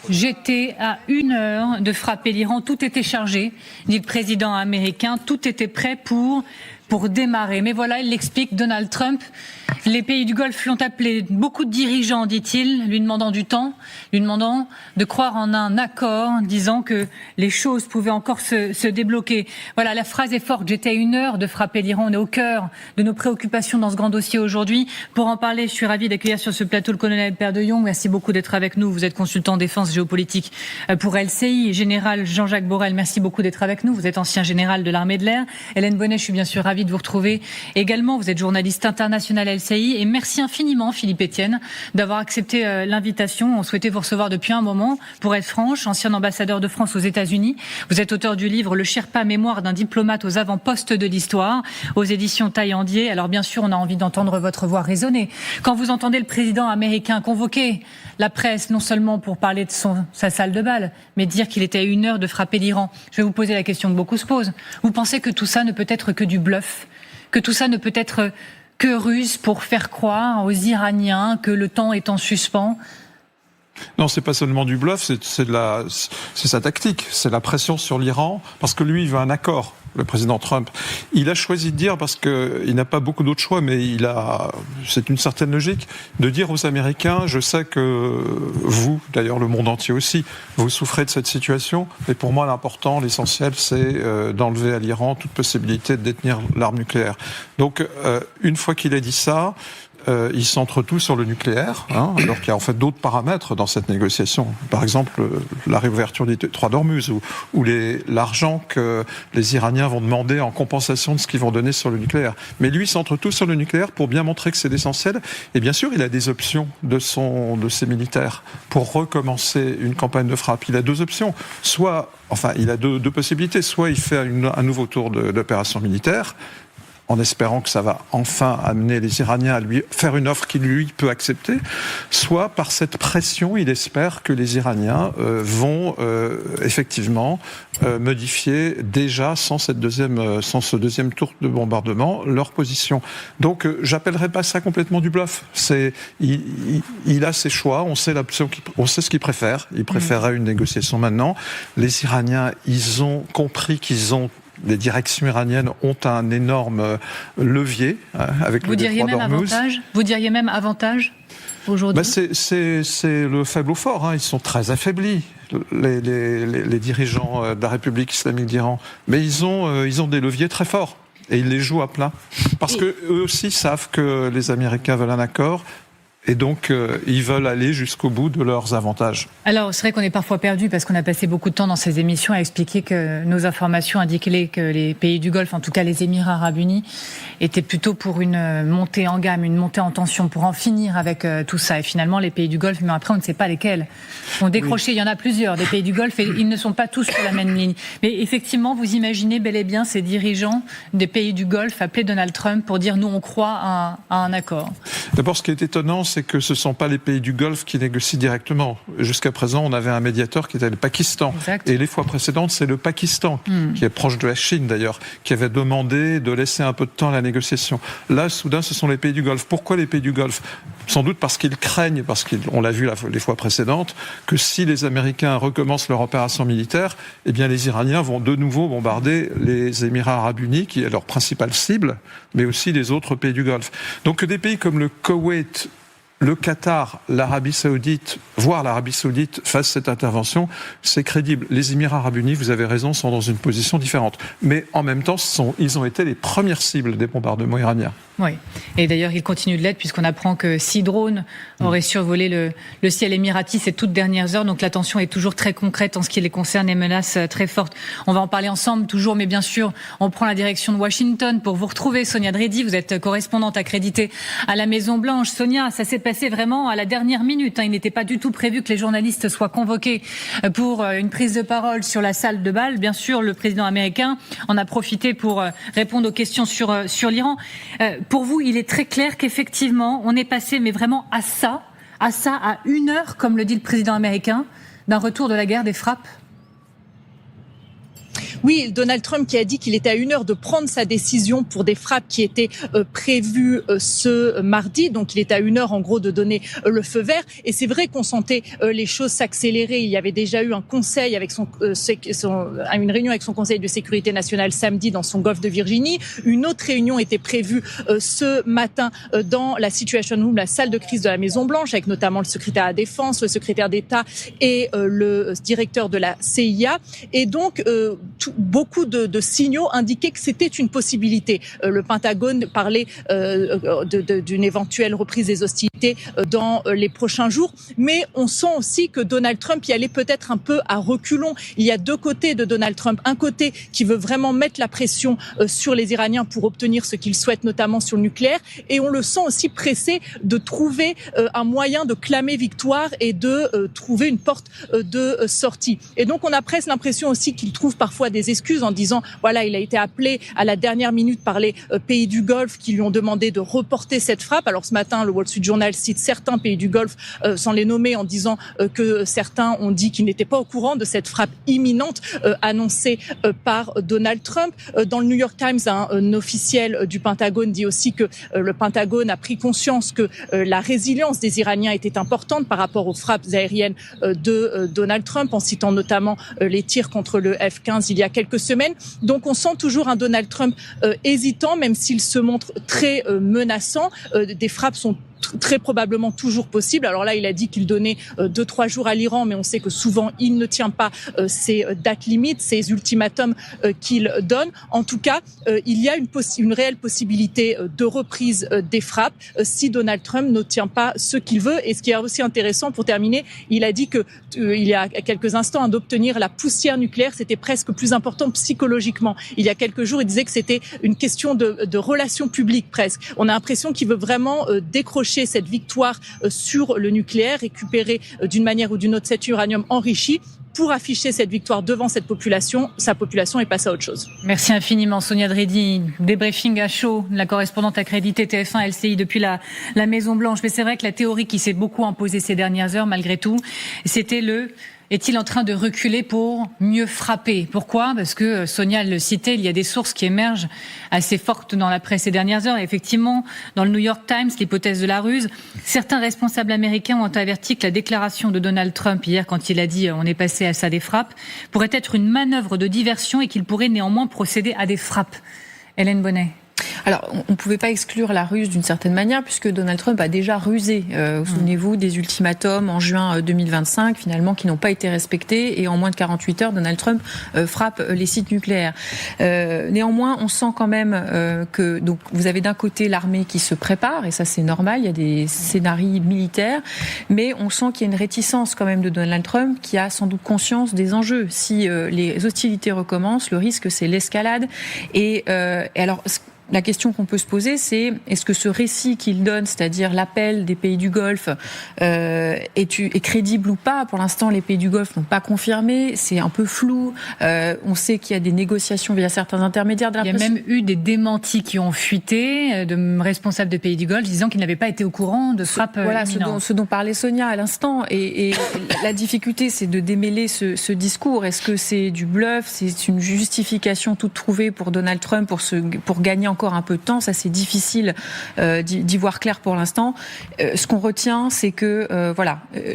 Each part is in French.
J'étais à 1 heure de frapper l'Iran. Tout était chargé, dit le président américain. Tout était prêt pour démarrer. Mais voilà, il l'explique, Donald Trump. Les pays du Golfe l'ont appelé. Beaucoup de dirigeants, dit-il, lui demandant du temps, lui demandant de croire en un accord, disant que les choses pouvaient encore se débloquer. Voilà, la phrase est forte. J'étais à 1 heure de frapper l'Iran. On est au cœur de nos préoccupations dans ce grand dossier aujourd'hui. Pour en parler, je suis ravie d'accueillir sur ce plateau le colonel Père de Jong. Merci beaucoup d'être avec nous. Vous êtes consultant défense géopolitique pour LCI. Général Jean-Jacques Borrell, merci beaucoup d'être avec nous. Vous êtes ancien général de l'armée de l'air. Hélène Bonnet, je suis bien sûr ravie de vous retrouver également. Vous êtes journaliste international LCI. Et merci infiniment, Philippe Etienne, d'avoir accepté l'invitation. On souhaitait vous recevoir depuis un moment. Pour être franche, ancien ambassadeur de France aux États-Unis, vous êtes auteur du livre Le Sherpa, mémoire d'un diplomate aux avant-postes de l'histoire, aux éditions Taillandier. Alors bien sûr, on a envie d'entendre votre voix résonner. Quand vous entendez le président américain convoquer la presse, non seulement pour parler de sa salle de bal, mais dire qu'il était à 1 heure de frapper l'Iran, je vais vous poser la question que beaucoup se posent. Vous pensez que tout ça ne peut être que du bluff, que tout ça ne peut être que ruse pour faire croire aux Iraniens que le temps est en suspens? Non, c'est pas seulement du bluff, c'est sa tactique, c'est la pression sur l'Iran, parce que lui, il veut un accord, le président Trump. Il a choisi de dire, parce qu'il n'a pas beaucoup d'autres choix, mais c'est une certaine logique, de dire aux Américains, je sais que vous, d'ailleurs le monde entier aussi, vous souffrez de cette situation, mais pour moi l'important, l'essentiel, c'est d'enlever à l'Iran toute possibilité de détenir l'arme nucléaire. Donc, une fois qu'il a dit ça, il centre tout sur le nucléaire, alors qu'il y a en fait d'autres paramètres dans cette négociation. Par exemple, la réouverture des 3 d'Ormuz ou l'argent que les Iraniens vont demander en compensation de ce qu'ils vont donner sur le nucléaire. Mais lui, il centre tout sur le nucléaire pour bien montrer que c'est l'essentiel. Et bien sûr, il a des options de ses militaires pour recommencer une campagne de frappe. Il a 2 options. Il a deux possibilités. Soit il fait un nouveau tour d'opération militaire, en espérant que ça va enfin amener les Iraniens à lui faire une offre qu'il lui peut accepter, soit par cette pression, il espère que les Iraniens vont effectivement modifier déjà sans ce deuxième tour de bombardement leur position. Donc j'appellerais pas ça complètement du bluff. Il a ses choix, on sait ce qu'il préfère. Il préférerait une négociation maintenant. Les Iraniens, ils ont compris les directions iraniennes ont un énorme levier avec le détroit d'Ormuz. Vous diriez même avantage aujourd'hui? C'est le faible au fort. Ils sont très affaiblis, les dirigeants de la République islamique d'Iran. Mais ils ont des leviers très forts. Et ils les jouent à plein. Parce qu'eux aussi savent que les Américains veulent un accord. Et donc, ils veulent aller jusqu'au bout de leurs avantages. Alors, c'est vrai qu'on est parfois perdu parce qu'on a passé beaucoup de temps dans ces émissions à expliquer que nos informations indiquaient que les pays du Golfe, en tout cas les Émirats Arabes Unis, étaient plutôt pour une montée en gamme, une montée en tension, pour en finir avec tout ça. Et finalement, les pays du Golfe, mais après, on ne sait pas lesquels, ont décroché. Oui. Il y en a plusieurs des pays du Golfe et ils ne sont pas tous sur la même ligne. Mais effectivement, vous imaginez bel et bien ces dirigeants des pays du Golfe appeler Donald Trump pour dire « nous, on croit à un accord ». D'abord, ce qui est étonnant, c'est que ce ne sont pas les pays du Golfe qui négocient directement. Jusqu'à présent, on avait un médiateur qui était le Pakistan. Exact. Et les fois précédentes, c'est le Pakistan, qui est proche de la Chine d'ailleurs, qui avait demandé de laisser un peu de temps à la négociation. Là, soudain, ce sont les pays du Golfe. Pourquoi les pays du Golfe ? Sans doute parce qu'ils craignent, parce qu'on l'a vu les fois précédentes, que si les Américains recommencent leur opération militaire, eh bien les Iraniens vont de nouveau bombarder les Émirats Arabes Unis, qui est leur principale cible, mais aussi les autres pays du Golfe. Donc des pays comme le Koweït, le Qatar, l'Arabie Saoudite, voire l'Arabie Saoudite fassent cette intervention, c'est crédible. Les Émirats Arabes Unis, vous avez raison, sont dans une position différente. Mais en même temps, ils ont été les premières cibles des bombardements iraniens. Oui, et d'ailleurs ils continuent de l'être puisqu'on apprend que 6 drones auraient survolé le ciel émirati ces toutes dernières heures, donc la tension est toujours très concrète en ce qui les concerne, les menaces très fortes. On va en parler ensemble toujours, mais bien sûr on prend la direction de Washington pour vous retrouver. Sonia Dredi, vous êtes correspondante accréditée à la Maison Blanche. Sonia, ça s'est passé vraiment à la dernière minute, il n'était pas du tout prévu que les journalistes soient convoqués pour une prise de parole sur la salle de bal. Bien sûr, le président américain en a profité pour répondre aux questions sur l'Iran. Pour vous, il est très clair qu'effectivement, on est passé, mais vraiment à 1 heure, comme le dit le président américain, d'un retour de la guerre des frappes. Oui, Donald Trump qui a dit qu'il était à 1 heure de prendre sa décision pour des frappes qui étaient prévues ce mardi. Donc il était à 1 heure en gros de donner le feu vert. Et c'est vrai qu'on sentait les choses s'accélérer. Il y avait déjà eu un conseil avec une réunion avec son conseil de sécurité nationale samedi dans son golfe de Virginie. Une autre réunion était prévue ce matin dans la Situation Room, la salle de crise de la Maison-Blanche, avec notamment le secrétaire à la Défense, le secrétaire d'État et le directeur de la CIA. Et donc, beaucoup de signaux indiquaient que c'était une possibilité. Le Pentagone parlait d'une éventuelle reprise des hostilités dans les prochains jours. Mais on sent aussi que Donald Trump y allait peut-être un peu à reculons. Il y a deux côtés de Donald Trump. Un côté qui veut vraiment mettre la pression sur les Iraniens pour obtenir ce qu'ils souhaitent, notamment sur le nucléaire. Et on le sent aussi pressé de trouver un moyen de clamer victoire et de trouver une porte de sortie. Et donc on a presque l'impression aussi qu'il trouve parfois des excuses en disant voilà, il a été appelé à la dernière minute par les pays du Golfe qui lui ont demandé de reporter cette frappe. Alors ce matin, le Wall Street Journal cite certains pays du Golfe sans les nommer en disant que certains ont dit qu'ils n'étaient pas au courant de cette frappe imminente annoncée par Donald Trump. Dans le New York Times, un officiel du Pentagone dit aussi que le Pentagone a pris conscience que la résilience des Iraniens était importante par rapport aux frappes aériennes de Donald Trump, en citant notamment les tirs contre le F-15 il y a quelques semaines. Donc on sent toujours un Donald Trump hésitant, même s'il se montre très menaçant. Des frappes sont très probablement toujours possible. Alors là, il a dit qu'il donnait 2-3 jours à l'Iran, mais on sait que souvent, il ne tient pas ses dates limites, ses ultimatums qu'il donne. En tout cas, il y a une réelle possibilité de reprise des frappes si Donald Trump ne tient pas ce qu'il veut. Et ce qui est aussi intéressant, pour terminer, il a dit que il y a quelques instants, d'obtenir la poussière nucléaire, c'était presque plus important psychologiquement. Il y a quelques jours, il disait que c'était une question de relations publiques presque. On a l'impression qu'il veut vraiment décrocher cette victoire sur le nucléaire, récupérer d'une manière ou d'une autre cet uranium enrichi pour afficher cette victoire devant sa population et passer à autre chose. Merci infiniment Sonia Dredi. Débriefing à chaud, la correspondante accréditée TF1 LCI depuis la Maison-Blanche. Mais c'est vrai que la théorie qui s'est beaucoup imposée ces dernières heures, malgré tout, c'était est-il en train de reculer pour mieux frapper? Pourquoi? Parce que Sonia le citait, il y a des sources qui émergent assez fortes dans la presse ces dernières heures. Et effectivement, dans le New York Times, l'hypothèse de la ruse, certains responsables américains ont averti que la déclaration de Donald Trump hier, quand il a dit on est passé à ça des frappes, pourrait être une manœuvre de diversion et qu'il pourrait néanmoins procéder à des frappes. Hélène Bonnet. Alors, on ne pouvait pas exclure la ruse d'une certaine manière, puisque Donald Trump a déjà rusé, souvenez-vous, des ultimatums en juin 2025, finalement, qui n'ont pas été respectés, et en moins de 48 heures, Donald Trump frappe les sites nucléaires. Néanmoins, on sent quand même que donc vous avez d'un côté l'armée qui se prépare, et ça c'est normal, il y a des scénarios militaires, mais on sent qu'il y a une réticence quand même de Donald Trump, qui a sans doute conscience des enjeux. Si les hostilités recommencent, le risque c'est l'escalade, et alors la question qu'on peut se poser, c'est est-ce que ce récit qu'il donne, c'est-à-dire l'appel des pays du Golfe, est crédible ou pas? Pour l'instant, les pays du Golfe n'ont pas confirmé, c'est un peu flou. On sait qu'il y a des négociations via certains intermédiaires de la presse. Il y a même eu des démentis qui ont fuité de responsables de pays du Golfe disant qu'ils n'avaient pas été au courant de frappes imminentes. Ce dont parlait Sonia à l'instant. Et la difficulté, c'est de démêler ce discours. Est-ce que c'est du bluff? C'est une justification toute trouvée pour Donald Trump pour gagner encore un peu de temps? Ça, c'est difficile d'y voir clair pour l'instant. Ce qu'on retient, c'est que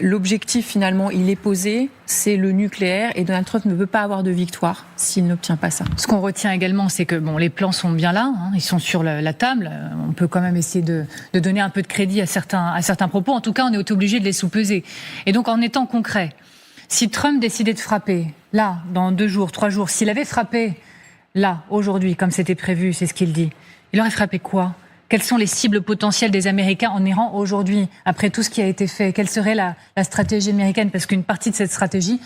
l'objectif finalement, il est posé, c'est le nucléaire, et Donald Trump ne veut pas avoir de victoire s'il n'obtient pas ça. Ce qu'on retient également, c'est que les plans sont bien là, ils sont sur la table. On peut quand même essayer de donner un peu de crédit à certains propos. En tout cas, on est obligé de les sous-peser. Et donc, en étant concret, si Trump décidait de frapper, là, dans 2 jours, 3 jours, s'il avait frappé là, aujourd'hui, comme c'était prévu, c'est ce qu'il dit, il aurait frappé quoi? Quelles sont les cibles potentielles des Américains en Iran aujourd'hui, après tout ce qui a été fait? Quelle serait la stratégie américaine? Parce qu'une partie de cette stratégie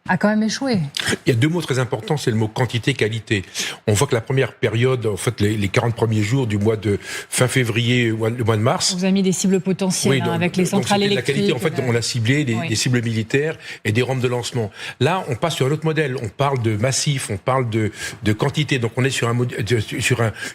a quand même échoué. Il y a 2 mots très importants, c'est le mot quantité-qualité. On voit que la première période, en fait, les 40 premiers jours du mois de fin février, le mois de mars. Vous avez mis des cibles potentielles avec les centrales électriques. La qualité, en fait, on l'a ciblé, des cibles militaires et des rampes de lancement. Là, on passe sur un autre modèle. On parle de massif, on parle de quantité. Donc, on est sur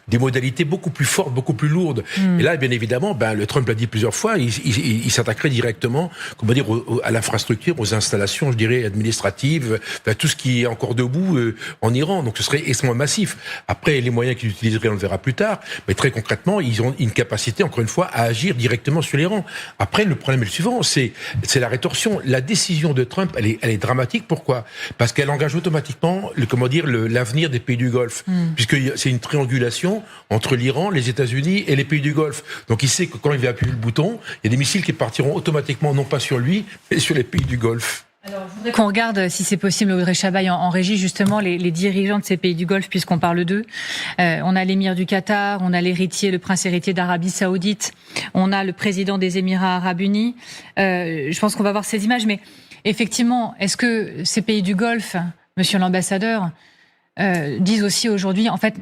des modalités beaucoup plus fortes, beaucoup plus lourdes. Et là, bien évidemment, le Trump l'a dit plusieurs fois, il s'attaquerait directement, comment dire, à l'infrastructure, aux installations, je dirais, administratives, administratives, tout ce qui est encore debout en Iran. Donc ce serait extrêmement massif. Après, les moyens qu'ils utiliseraient, on le verra plus tard, mais très concrètement, ils ont une capacité, encore une fois, à agir directement sur l'Iran. Après, le problème est le suivant, c'est la rétorsion. La décision de Trump, elle est dramatique. Pourquoi ? Parce qu'elle engage automatiquement, l'avenir des pays du Golfe, puisque c'est une triangulation entre l'Iran, les États-Unis et les pays du Golfe. Donc il sait que quand il va appuyer le bouton, il y a des missiles qui partiront automatiquement, non pas sur lui, mais sur les pays du Golfe. Alors, je voudrais qu'on regarde, si c'est possible, Audrey Chabaille, en régie, justement, les dirigeants de ces pays du Golfe, puisqu'on parle d'eux. On a l'émir du Qatar, on a le prince héritier d'Arabie Saoudite, on a le président des Émirats Arabes Unis. Je pense qu'on va voir ces images, mais effectivement, est-ce que ces pays du Golfe, monsieur l'ambassadeur, disent aussi aujourd'hui, en fait,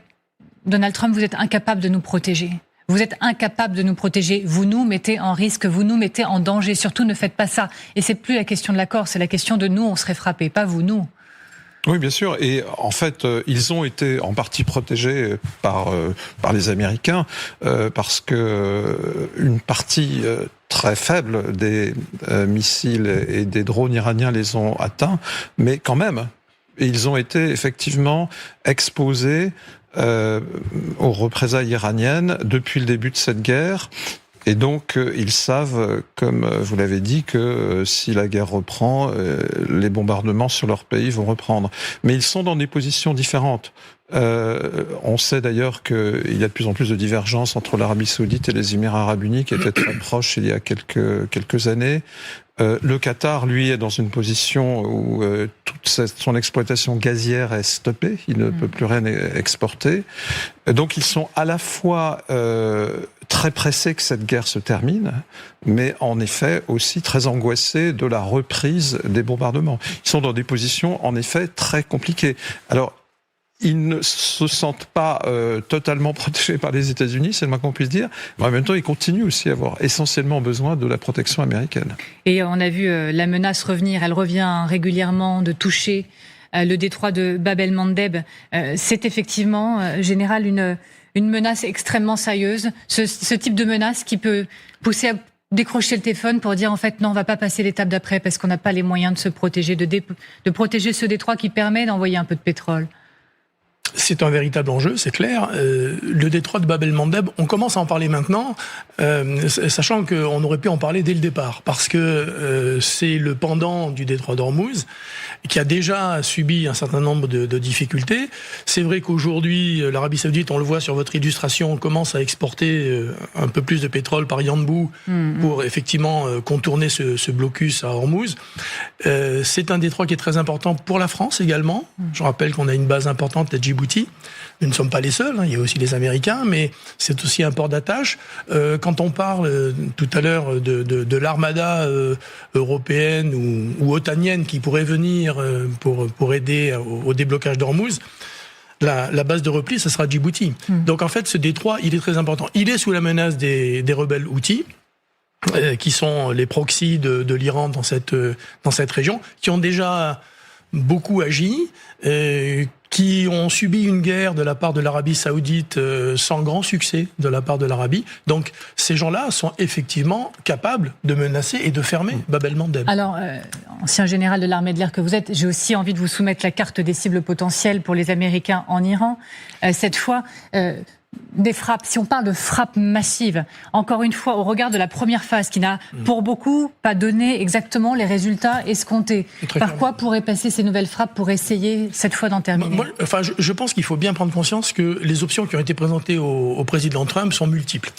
Donald Trump, vous êtes incapable de nous protéger. Vous êtes incapable de nous protéger. Vous nous mettez en risque, vous nous mettez en danger. Surtout, ne faites pas ça. Et c'est plus la question de l'accord, c'est la question de nous, on serait frappés, pas vous, nous. Oui, bien sûr. Et en fait, ils ont été en partie protégés par les Américains parce que une partie très faible des missiles et des drones iraniens les ont atteints, mais quand même, ils ont été effectivement exposés aux représailles iraniennes depuis le début de cette guerre. Et donc, ils savent, comme vous l'avez dit, que si la guerre reprend, les bombardements sur leur pays vont reprendre. Mais ils sont dans des positions différentes. On sait d'ailleurs qu'il y a de plus en plus de divergences entre l'Arabie Saoudite et les Émirats Arabes Unis, qui étaient très proches il y a quelques années. Le Qatar, lui, est dans une position où toute son exploitation gazière est stoppée. Il ne peut plus rien exporter. Donc, ils sont à la fois très pressés que cette guerre se termine, mais en effet aussi très angoissés de la reprise des bombardements. Ils sont dans des positions, en effet, très compliquées. Alors, ils ne se sentent pas totalement protégés par les États-Unis, c'est le moins qu'on puisse dire, mais en même temps, ils continuent aussi à avoir essentiellement besoin de la protection américaine. Et on a vu la menace revenir, elle revient régulièrement de toucher le détroit de Bab el-Mandeb. C'est effectivement, général, une menace extrêmement sérieuse, ce type de menace qui peut pousser à décrocher le téléphone pour dire en fait non, on va pas passer l'étape d'après parce qu'on n'a pas les moyens de se protéger, de protéger ce détroit qui permet d'envoyer un peu de pétrole. C'est un véritable enjeu, c'est clair. Le détroit de Bab el-Mandeb, on commence à en parler maintenant, sachant qu'on aurait pu en parler dès le départ, parce que c'est le pendant du détroit d'Ormuz, qui a déjà subi un certain nombre de difficultés. C'est vrai qu'aujourd'hui, l'Arabie Saoudite, on le voit sur votre illustration, commence à exporter un peu plus de pétrole par Yanbu pour effectivement contourner ce blocus à Ormuz. C'est un détroit qui est très important pour la France également. Je rappelle qu'on a une base importante à Djibouti. Nous ne sommes pas les seuls, il y a aussi les Américains, mais c'est aussi un port d'attache. Quand on parle tout à l'heure de l'armada européenne ou otanienne qui pourrait venir pour aider au déblocage d'Ormuz, la base de repli, ce sera Djibouti. Donc en fait, ce détroit, il est très important. Il est sous la menace des rebelles Houthis, qui sont les proxys de l'Iran dans cette région, qui ont déjà beaucoup agi, qui ont subi une guerre de la part de l'Arabie Saoudite sans grand succès de la part de l'Arabie. Donc ces gens-là sont effectivement capables de menacer et de fermer Bab el-Mandeb. Alors, ancien général de l'armée de l'air que vous êtes, j'ai aussi envie de vous soumettre la carte des cibles potentielles pour les Américains en Iran. Cette fois, des frappes, si on parle de frappes massives, encore une fois, au regard de la première phase qui n'a, pour beaucoup, pas donné exactement les résultats escomptés. Par quoi pourraient passer ces nouvelles frappes pour essayer, cette fois, d'en terminer ? Je pense qu'il faut bien prendre conscience que les options qui ont été présentées au président Trump sont multiples.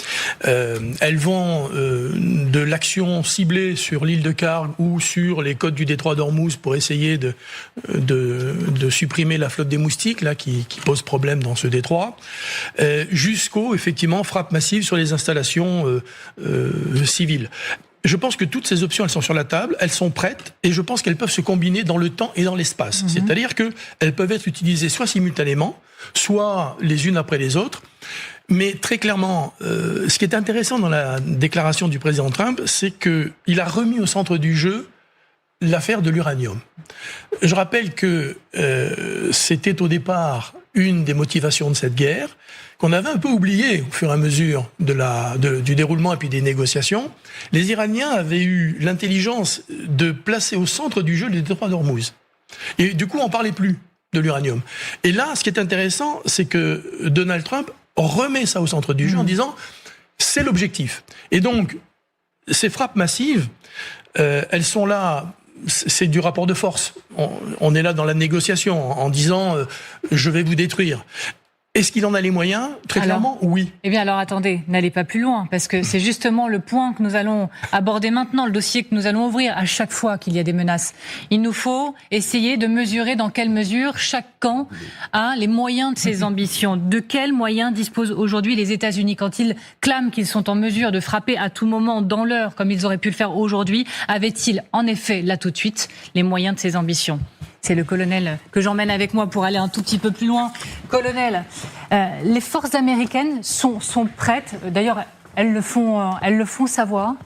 Elles vont de l'action ciblée sur l'île de Karg ou sur les côtes du détroit d'Ormuz pour essayer de supprimer la flotte des moustiques là qui pose problème dans ce détroit, jusqu'aux, effectivement, frappes massives sur les installations civiles. Je pense que toutes ces options, elles sont sur la table, elles sont prêtes, et je pense qu'elles peuvent se combiner dans le temps et dans l'espace. C'est-à-dire qu'elles peuvent être utilisées soit simultanément, soit les unes après les autres. Mais très clairement, ce qui est intéressant dans la déclaration du président Trump, c'est qu'il a remis au centre du jeu l'affaire de l'uranium. Je rappelle que c'était au départ une des motivations de cette guerre, qu'on avait un peu oublié au fur et à mesure du déroulement et puis des négociations. Les Iraniens avaient eu l'intelligence de placer au centre du jeu le détroit d'Ormuz. Et du coup, on parlait plus de l'uranium. Et là, ce qui est intéressant, c'est que Donald Trump remet ça au centre du jeu en disant c'est l'objectif. Et donc, ces frappes massives, elles sont là. C'est du rapport de force. On est là dans la négociation en disant je vais vous détruire. Est-ce qu'il en a les moyens ? Très clairement, oui. Eh bien alors attendez, n'allez pas plus loin, parce que c'est justement le point que nous allons aborder maintenant, le dossier que nous allons ouvrir à chaque fois qu'il y a des menaces. Il nous faut essayer de mesurer dans quelle mesure chaque camp a les moyens de ses ambitions. De quels moyens disposent aujourd'hui les États-Unis quand ils clament qu'ils sont en mesure de frapper à tout moment dans l'heure, comme ils auraient pu le faire aujourd'hui? Avaient-ils en effet, là tout de suite, les moyens de ses ambitions? C'est le colonel que j'emmène avec moi pour aller un tout petit peu plus loin. Colonel, les forces américaines sont prêtes. D'ailleurs, elles le font savoir.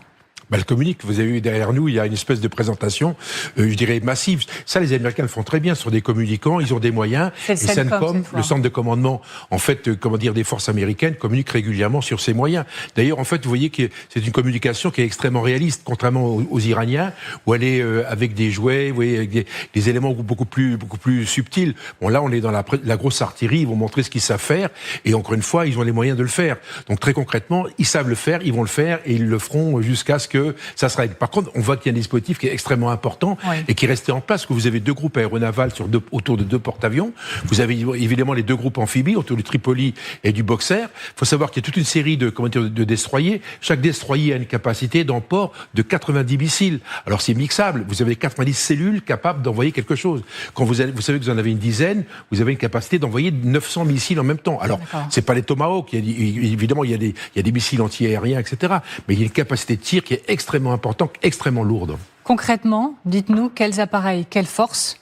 Le communique. Vous avez vu derrière nous, il y a une espèce de présentation, je dirais massive. Ça, les Américains le font très bien sur des communicants. Ils ont des moyens. C'est le CENTCOM, le centre de commandement, en fait, des forces américaines communique régulièrement sur ces moyens. D'ailleurs, en fait, vous voyez que c'est une communication qui est extrêmement réaliste, contrairement aux Iraniens, où elle est avec des jouets, vous voyez, avec des éléments beaucoup plus subtils. Bon, là, on est dans la grosse artillerie. Ils vont montrer ce qu'ils savent faire. Et encore une fois, ils ont les moyens de le faire. Donc, très concrètement, ils savent le faire, ils vont le faire, et ils le feront jusqu'à ce que ça se règle. Par contre, on voit qu'il y a un dispositif qui est extrêmement important et qui est resté en place, que vous avez 2 groupes aéronavals autour de 2 porte-avions. Vous avez évidemment les 2 groupes amphibies autour du Tripoli et du Boxer. Il faut savoir qu'il y a toute une série de destroyers. Chaque destroyer a une capacité d'emport de 90 missiles. Alors c'est mixable. Vous avez 90 cellules capables d'envoyer quelque chose. Quand vous savez que vous en avez une dizaine, vous avez une capacité d'envoyer 900 missiles en même temps. Alors c'est pas les Tomahawk. Évidemment, il y a des missiles anti-aériens, etc. Mais il y a une capacité de tir qui est extrêmement importante, extrêmement lourde. Concrètement, dites-nous quels appareils, quelles forces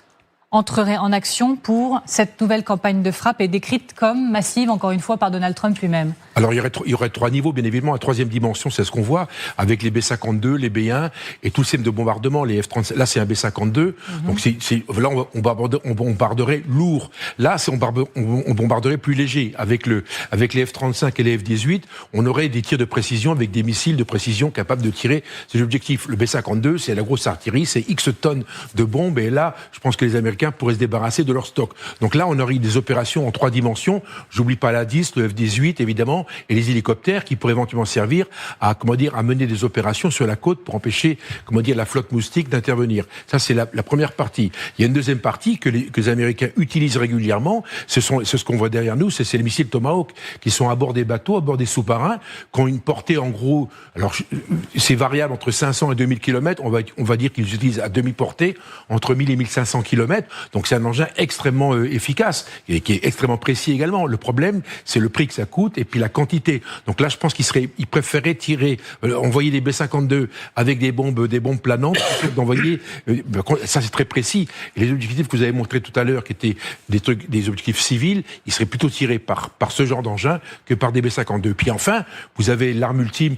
entreraient en action pour cette nouvelle campagne de frappe est décrite comme massive, encore une fois, par Donald Trump lui-même. Alors, il y aurait 3 niveaux, bien évidemment. La 3e dimension, c'est ce qu'on voit, avec les B-52, les B-1, et tout le système de bombardement, les F-35. Là, c'est un B-52. Donc, là, on bombarderait lourd. Là, on bombarderait plus léger. Avec les F-35 et les F-18, on aurait des tirs de précision avec des missiles de précision capables de tirer ces objectifs. Le B-52, c'est la grosse artillerie, c'est X tonnes de bombes, et là, je pense que les Américains pourraient se débarrasser de leur stock. Donc là, on aurait des opérations en 3 dimensions. J'oublie pas la 10, le F-18, évidemment, et les hélicoptères qui pourraient éventuellement servir à mener des opérations sur la côte pour empêcher, la flotte moustique d'intervenir. Ça, c'est la première partie. Il y a une deuxième partie que les Américains utilisent régulièrement. C'est ce qu'on voit derrière nous, c'est les missiles Tomahawk qui sont à bord des bateaux, à bord des sous-marins, qui ont une portée, en gros, alors, c'est variable entre 500 et 2000 km. On va dire qu'ils utilisent à demi-portée entre 1000 et 1500 km. Donc, c'est un engin extrêmement efficace et qui est extrêmement précis également. Le problème, c'est le prix que ça coûte et puis la quantité. Donc là, je pense qu'ils préféraient envoyer des B-52 avec des bombes planantes plutôt que d'envoyer. Ça, c'est très précis. Et les objectifs que vous avez montrés tout à l'heure, qui étaient des objectifs civils, ils seraient plutôt tirés par ce genre d'engin que par des B-52. Puis enfin, vous avez l'arme ultime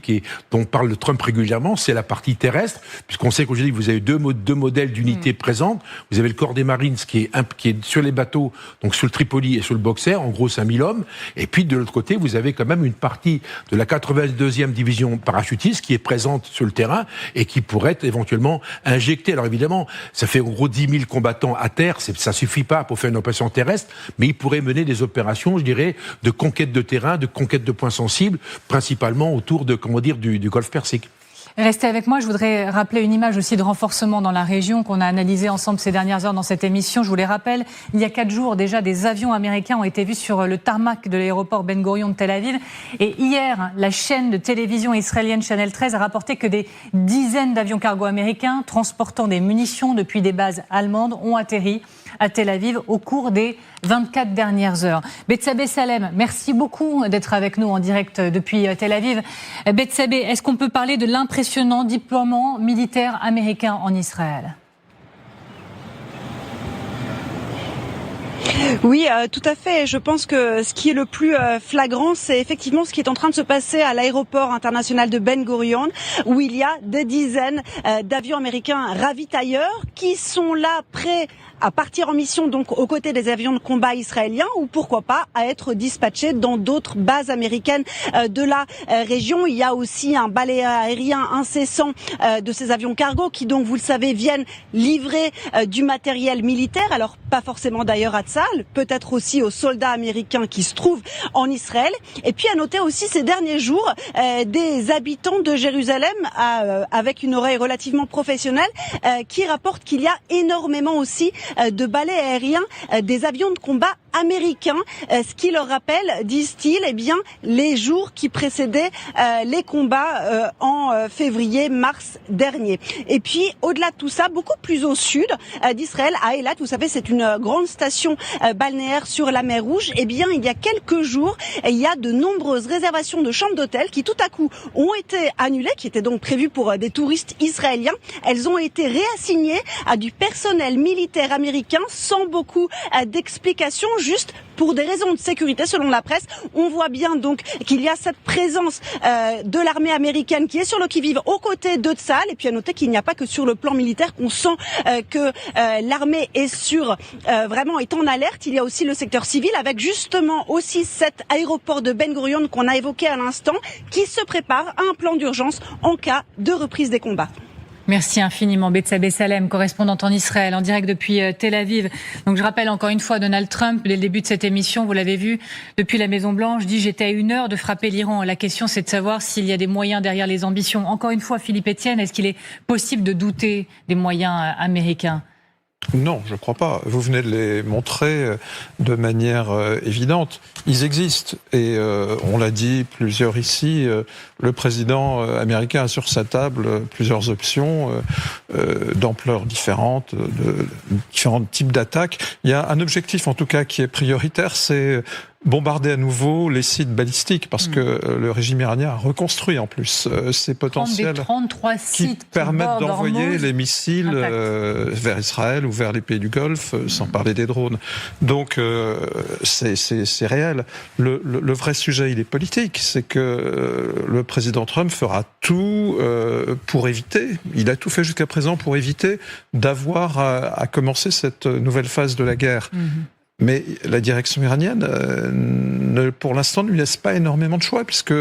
dont parle Trump régulièrement, c'est la partie terrestre, puisqu'on sait qu'aujourd'hui, vous avez deux modèles d'unités présentes. Vous avez le corps des Marines qui est sur les bateaux, donc sur le Tripoli et sur le Boxer, en gros 5000 hommes. Et puis de l'autre côté, vous avez quand même une partie de la 82e division parachutiste qui est présente sur le terrain et qui pourrait être éventuellement injectée. Alors évidemment, ça fait en gros 10 000 combattants à terre, ça suffit pas pour faire une opération terrestre, mais ils pourraient mener des opérations, je dirais, de conquête de terrain, de conquête de points sensibles, principalement autour du Golfe Persique. Restez avec moi, je voudrais rappeler une image aussi de renforcement dans la région qu'on a analysée ensemble ces dernières heures dans cette émission. Je vous les rappelle, il y a 4 jours déjà, des avions américains ont été vus sur le tarmac de l'aéroport Ben Gurion de Tel Aviv. Et hier, la chaîne de télévision israélienne Channel 13 a rapporté que des dizaines d'avions cargo américains transportant des munitions depuis des bases allemandes ont atterri à Tel Aviv au cours des 24 dernières heures. Bethsabée Salem, merci beaucoup d'être avec nous en direct depuis Tel Aviv. Bethsabée, est-ce qu'on peut parler de l'impressionnant déploiement militaire américain en Israël ? Oui, tout à fait. Je pense que ce qui est le plus flagrant, c'est effectivement ce qui est en train de se passer à l'aéroport international de Ben Gurion, où il y a des dizaines d'avions américains ravitailleurs qui sont là prêts à partir en mission donc aux côtés des avions de combat israéliens ou pourquoi pas à être dispatchés dans d'autres bases américaines de la région. Il y a aussi un balai aérien incessant de ces avions cargo qui donc, vous le savez, viennent livrer du matériel militaire. Alors pas forcément d'ailleurs à Tsahal, peut-être aussi aux soldats américains qui se trouvent en Israël. Et puis à noter aussi ces derniers jours des habitants de Jérusalem avec une oreille relativement professionnelle qui rapportent qu'il y a énormément aussi de balais aériens des avions de combat américains, ce qui leur rappelle, disent-ils, eh bien les jours qui précédaient les combats en février-mars dernier. Et puis au-delà de tout ça, beaucoup plus au sud d'Israël, à Eilat, vous savez, c'est une grande station balnéaire sur la mer Rouge. Eh bien, il y a quelques jours, il y a de nombreuses réservations de chambres d'hôtel qui tout à coup ont été annulées, qui étaient donc prévues pour des touristes israéliens. Elles ont été réassignées à du personnel militaire américain sans beaucoup d'explications, juste pour des raisons de sécurité, selon la presse. On voit bien donc qu'il y a cette présence de l'armée américaine qui est sur le qui-vive aux côtés de Tsahal. Et puis à noter qu'il n'y a pas que sur le plan militaire qu'on sent que l'armée est vraiment est en alerte. Il y a aussi le secteur civil avec justement aussi cet aéroport de Ben Gurion qu'on a évoqué à l'instant qui se prépare à un plan d'urgence en cas de reprise des combats. Merci infiniment, Betsabé Salem, correspondante en Israël, en direct depuis Tel Aviv. Donc je rappelle encore une fois, Donald Trump, dès le début de cette émission, vous l'avez vu, depuis la Maison-Blanche, dit « J'étais à 1 heure de frapper l'Iran ». La question, c'est de savoir s'il y a des moyens derrière les ambitions. Encore une fois, Philippe Etienne, est-ce qu'il est possible de douter des moyens américains ? Non, je ne crois pas. Vous venez de les montrer de manière évidente. Ils existent. Et on l'a dit plusieurs ici, le président américain a sur sa table plusieurs options d'ampleur différentes, de différents types d'attaques. Il y a un objectif en tout cas qui est prioritaire, c'est bombarder à nouveau les sites balistiques, parce que le régime iranien a reconstruit en plus ces potentiels 33 sites qui permettent d'envoyer les missiles vers Israël ou vers les pays du Golfe, sans parler des drones. Donc c'est réel. Le vrai sujet, il est politique, c'est que le président Trump fera tout pour éviter, il a tout fait jusqu'à présent pour éviter d'avoir à commencer cette nouvelle phase de la guerre. Mais la direction iranienne, pour l'instant, ne lui laisse pas énormément de choix, puisque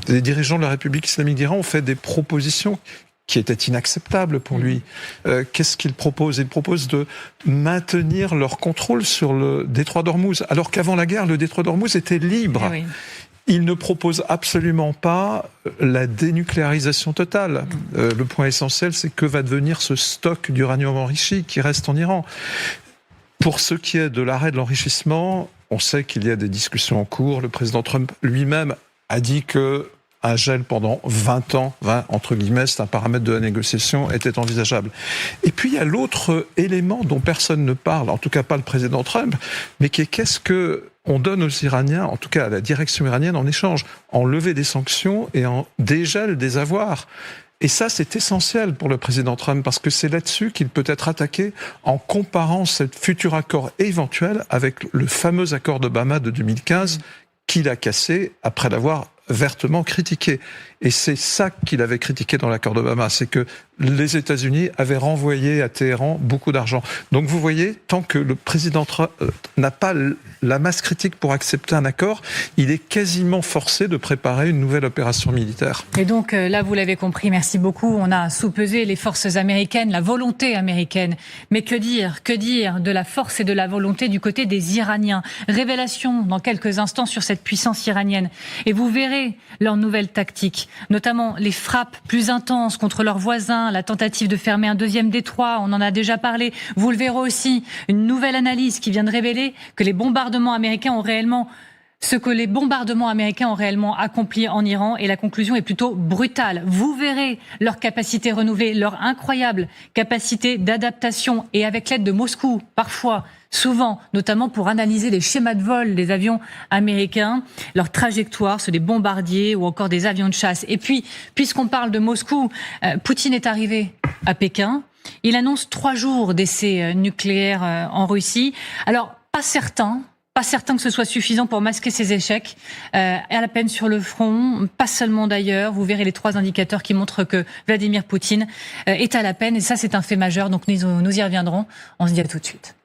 les dirigeants de la République islamique d'Iran ont fait des propositions qui étaient inacceptables pour lui. Qu'est-ce qu'ils proposent ? Ils proposent de maintenir leur contrôle sur le détroit d'Ormuz, alors qu'avant la guerre, le détroit d'Ormuz était libre. Oui. Il ne propose absolument pas la dénucléarisation totale. Le point essentiel, c'est que va devenir ce stock d'uranium enrichi qui reste en Iran. Pour ce qui est de l'arrêt de l'enrichissement, on sait qu'il y a des discussions en cours. Le président Trump lui-même a dit que un gel pendant 20 ans, 20 entre guillemets, c'est un paramètre de la négociation, était envisageable. Et puis il y a l'autre élément dont personne ne parle, en tout cas pas le président Trump, mais qui est qu'est-ce que on donne aux Iraniens, en tout cas à la direction iranienne en échange, en levée des sanctions et en dégel des avoirs. Et ça, c'est essentiel pour le président Trump, parce que c'est là-dessus qu'il peut être attaqué en comparant ce futur accord éventuel avec le fameux accord d'Obama de 2015 qu'il a cassé après l'avoir vertement critiqué. Et c'est ça qu'il avait critiqué dans l'accord d'Obama, c'est que les États-Unis avaient renvoyé à Téhéran beaucoup d'argent. Donc vous voyez, tant que le président Trump n'a pas la masse critique pour accepter un accord, il est quasiment forcé de préparer une nouvelle opération militaire. Et donc là, vous l'avez compris, merci beaucoup, on a soupesé les forces américaines, la volonté américaine. Mais que dire de la force et de la volonté du côté des Iraniens ? Révélation dans quelques instants sur cette puissance iranienne. Et vous verrez leur nouvelle tactique, notamment les frappes plus intenses contre leurs voisins, la tentative de fermer un deuxième détroit, on en a déjà parlé. Vous le verrez aussi, une nouvelle analyse qui vient de révéler que les bombardements américains ont réellement accompli en Iran, et la conclusion est plutôt brutale. Vous verrez leur capacité renouvelée, leur incroyable capacité d'adaptation, et avec l'aide de Moscou, parfois, souvent, notamment pour analyser les schémas de vol des avions américains, leur trajectoire, ceux des bombardiers ou encore des avions de chasse. Et puis, puisqu'on parle de Moscou, Poutine est arrivé à Pékin. Il annonce 3 jours d'essais nucléaires en Russie. Alors, pas certain Pas certain que ce soit suffisant pour masquer ses échecs. À la peine sur le front, pas seulement d'ailleurs. Vous verrez les 3 indicateurs qui montrent que Vladimir Poutine est à la peine. Et ça, c'est un fait majeur. Donc nous y reviendrons. On se dit à tout de suite.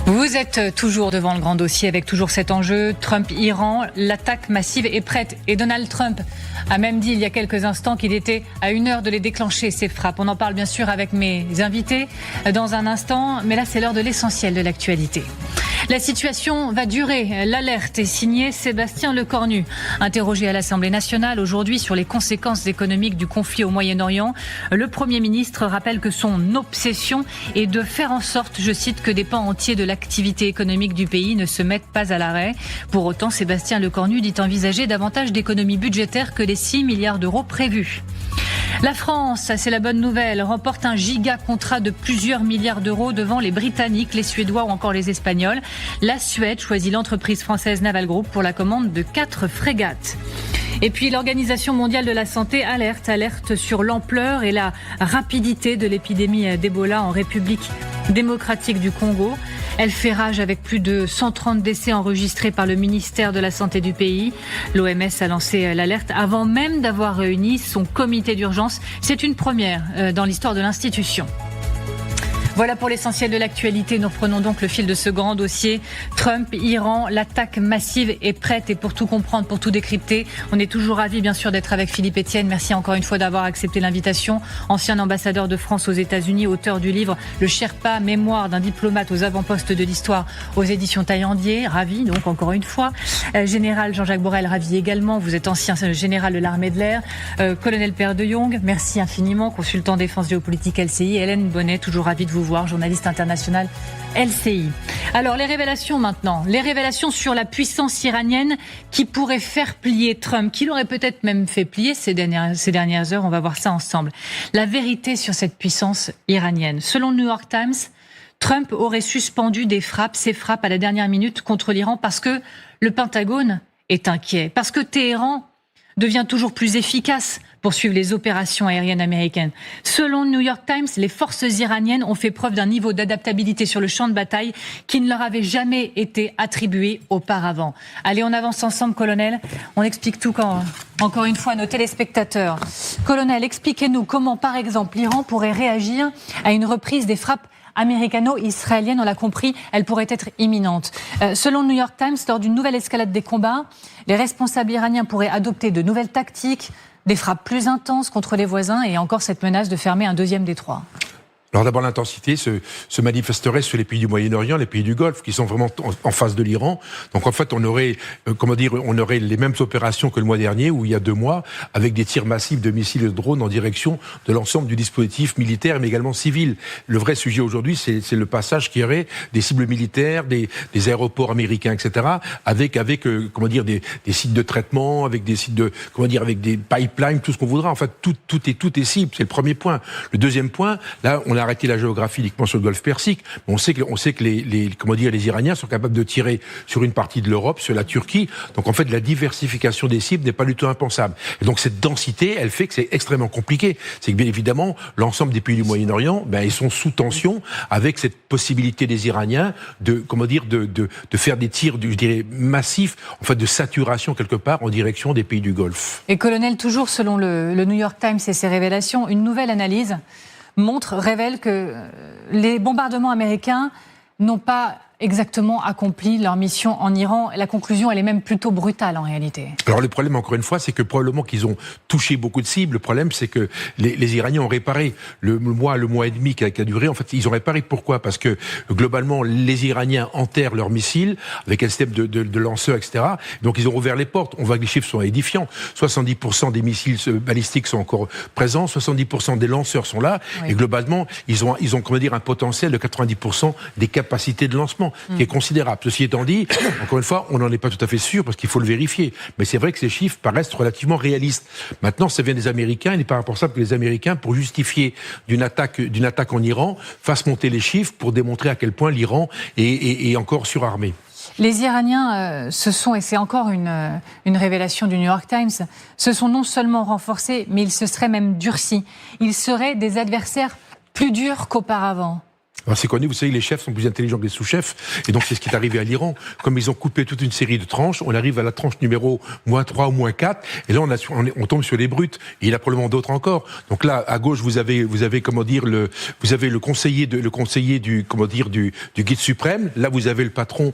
Vous êtes toujours devant le grand dossier avec toujours cet enjeu. Trump-Iran, l'attaque massive est prête. Et Donald Trump a même dit il y a quelques instants qu'il était à 1 heure de les déclencher, ces frappes. On en parle bien sûr avec mes invités dans un instant. Mais là, c'est l'heure de l'essentiel de l'actualité. La situation va durer. L'alerte est signée Sébastien Lecornu. Interrogé à l'Assemblée nationale aujourd'hui sur les conséquences économiques du conflit au Moyen-Orient, le Premier ministre rappelle que son obsession est de faire en sorte, je cite, que des pans entiers de l'activité économique du pays ne se mettent pas à l'arrêt. Pour autant, Sébastien Lecornu dit envisager davantage d'économies budgétaires que les 6 milliards d'euros prévus. La France, c'est la bonne nouvelle, remporte un giga contrat de plusieurs milliards d'euros devant les Britanniques, les Suédois ou encore les Espagnols. La Suède choisit l'entreprise française Naval Group pour la commande de 4 frégates. Et puis l'Organisation mondiale de la santé alerte sur l'ampleur et la rapidité de l'épidémie d'Ebola en République démocratique du Congo. Elle fait rage avec plus de 130 décès enregistrés par le ministère de la Santé du pays. L'OMS a lancé l'alerte avant même d'avoir réuni son comité d'urgence. C'est une première dans l'histoire de l'institution. Voilà pour l'essentiel de l'actualité. Nous reprenons donc le fil de ce grand dossier. Trump, Iran, l'attaque massive est prête. Et pour tout comprendre, pour tout décrypter, on est toujours ravis bien sûr d'être avec Philippe Etienne. Merci encore une fois d'avoir accepté l'invitation. Ancien ambassadeur de France aux États-Unis, auteur du livre Le Sherpa, mémoire d'un diplomate aux avant-postes de l'histoire aux éditions Taillandier. Ravi donc encore une fois. Général Jean-Jacques Borrell, ravi également. Vous êtes ancien général de l'armée de l'air. Colonel Père de Jong, merci infiniment. Consultant défense géopolitique LCI. Hélène Bonnet, toujours ravi de vous voir, journaliste international LCI. Alors les révélations maintenant, les révélations sur la puissance iranienne qui pourrait faire plier Trump, qui l'aurait peut-être même fait plier ces dernières heures, on va voir ça ensemble. La vérité sur cette puissance iranienne. Selon le New York Times, Trump aurait suspendu ses frappes à la dernière minute contre l'Iran parce que le Pentagone est inquiet, parce que Téhéran devient toujours plus efficace pour suivre les opérations aériennes américaines. Selon le New York Times, les forces iraniennes ont fait preuve d'un niveau d'adaptabilité sur le champ de bataille qui ne leur avait jamais été attribué auparavant. Allez, on avance ensemble, colonel. On explique tout encore une fois à nos téléspectateurs. Colonel, expliquez-nous comment, par exemple, l'Iran pourrait réagir à une reprise des frappes américano-israélienne, on l'a compris, elle pourrait être imminente. Selon le New York Times, lors d'une nouvelle escalade des combats, les responsables iraniens pourraient adopter de nouvelles tactiques, des frappes plus intenses contre les voisins et encore cette menace de fermer un 2e détroit. Alors d'abord, l'intensité se manifesterait sur les pays du Moyen-Orient, les pays du Golfe, qui sont vraiment en face de l'Iran. Donc en fait, on aurait les mêmes opérations que le mois dernier, ou il y a 2 mois, avec des tirs massifs de missiles et de drones en direction de l'ensemble du dispositif militaire, mais également civil. Le vrai sujet aujourd'hui, c'est le passage qui aurait des cibles militaires, des aéroports américains, etc., avec des sites de traitement, avec des sites avec des pipelines, tout ce qu'on voudra. En fait, tout est cible. C'est le premier point. Le deuxième point, là, on a arrêté la géographie uniquement sur le Golfe Persique, mais on sait que les Iraniens sont capables de tirer sur une partie de l'Europe, sur la Turquie. Donc en fait, la diversification des cibles n'est pas du tout impensable. Et donc cette densité, elle fait que c'est extrêmement compliqué. C'est que bien évidemment, l'ensemble des pays du Moyen-Orient, ils sont sous tension avec cette possibilité des Iraniens de faire des tirs, je dirais, massifs, en fait, de saturation quelque part en direction des pays du Golfe. Et colonel, toujours selon le New York Times et ses révélations, une nouvelle analyse révèle que les bombardements américains n'ont pas exactement accompli leur mission en Iran. La conclusion, elle est même plutôt brutale en réalité. Alors le problème, encore une fois, c'est que probablement qu'ils ont touché beaucoup de cibles. Le problème, c'est que les Iraniens ont réparé le mois et demi qui a duré. En fait, ils ont réparé. Pourquoi ? Parce que globalement, les Iraniens enterrent leurs missiles avec un système de lanceurs, etc. Donc ils ont ouvert les portes. On voit que les chiffres sont édifiants. 70% des missiles balistiques sont encore présents, 70% des lanceurs sont là, oui. Et globalement, ils ont un potentiel de 90% des capacités de lancement, qui est considérable. Ceci étant dit, encore une fois, on n'en est pas tout à fait sûr parce qu'il faut le vérifier. Mais c'est vrai que ces chiffres paraissent relativement réalistes. Maintenant, ça vient des Américains. Il n'est pas impensable que les Américains, pour justifier d'une attaque en Iran, fassent monter les chiffres pour démontrer à quel point l'Iran est encore surarmé. Les Iraniens se sont, et c'est encore une révélation du New York Times, se sont non seulement renforcés, mais ils se seraient même durcis. Ils seraient des adversaires plus durs qu'auparavant. Alors c'est connu, vous savez, les chefs sont plus intelligents que les sous-chefs, et donc c'est ce qui est arrivé à l'Iran. Comme ils ont coupé toute une série de tranches, on arrive à la tranche numéro -3 ou -4, et là on tombe sur les brutes, et il y en a probablement d'autres encore. Donc là, à gauche, vous avez comment dire vous avez le conseiller du guide suprême. Là, vous avez le patron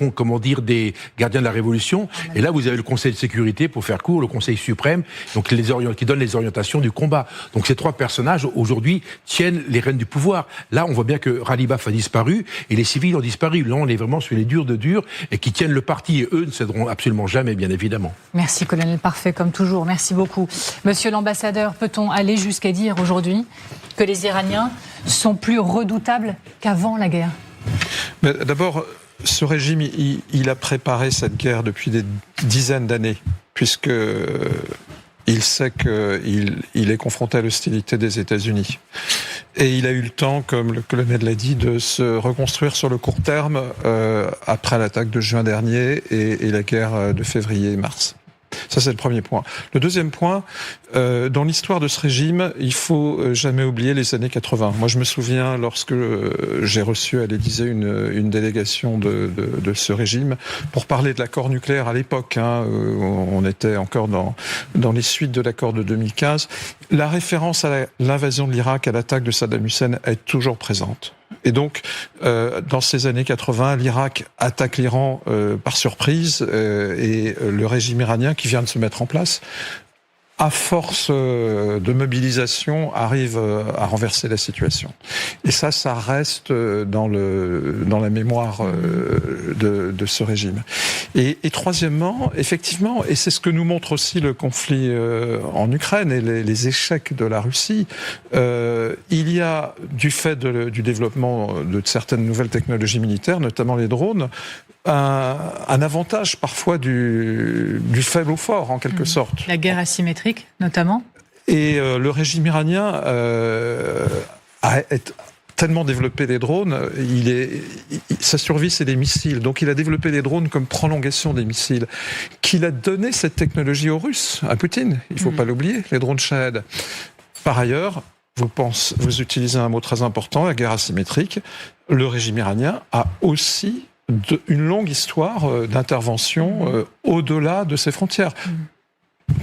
comment dire des gardiens de la révolution, et là vous avez le conseil de sécurité, pour faire court, le conseil suprême, donc qui donne les orientations du combat. Donc ces trois personnages aujourd'hui tiennent les rênes du pouvoir. Là, on voit bien que Ghalibaf a disparu et les civils ont disparu. Là, on est vraiment sur les durs de durs et qui tiennent le parti, et eux ne céderont absolument jamais, bien évidemment. Merci, colonel Parfait, comme toujours. Merci beaucoup. Monsieur l'ambassadeur, peut-on aller jusqu'à dire aujourd'hui que les Iraniens sont plus redoutables qu'avant la guerre ? Mais d'abord, ce régime, il a préparé cette guerre depuis des dizaines d'années, puisque il sait qu'il est confronté à l'hostilité des États-Unis. Et il a eu le temps, comme le colonel l'a dit, de se reconstruire sur le court terme après l'attaque de juin dernier et la guerre de février et mars. Ça, c'est le premier point. Le deuxième point, dans l'histoire de ce régime, il faut jamais oublier les années 80. Moi, je me souviens, lorsque j'ai reçu à l'Élysée une délégation de ce régime pour parler de l'accord nucléaire à l'époque, on était encore dans les suites de l'accord de 2015, la référence à l'invasion de l'Irak, à l'attaque de Saddam Hussein est toujours présente. Et donc, dans ces années 80, l'Irak attaque l'Iran par surprise et le régime iranien qui vient de se mettre en place, à force de mobilisation, arrive à renverser la situation. Et ça reste dans la mémoire de ce régime. Et troisièmement, effectivement, et c'est ce que nous montre aussi le conflit en Ukraine et les échecs de la Russie, il y a, du fait du développement de certaines nouvelles technologies militaires, notamment les drones, un avantage parfois du faible au fort, en quelque sorte. La guerre asymétrique, notamment. Et le régime iranien a tellement développé les drones, sa survie, c'est les missiles. Donc il a développé les drones comme prolongation des missiles, qu'il a donné cette technologie aux Russes, à Poutine. Il ne faut pas l'oublier, les drones Shahed. Par ailleurs, vous utilisez un mot très important, la guerre asymétrique. Le régime iranien a aussi une longue histoire d'intervention au-delà de ses frontières.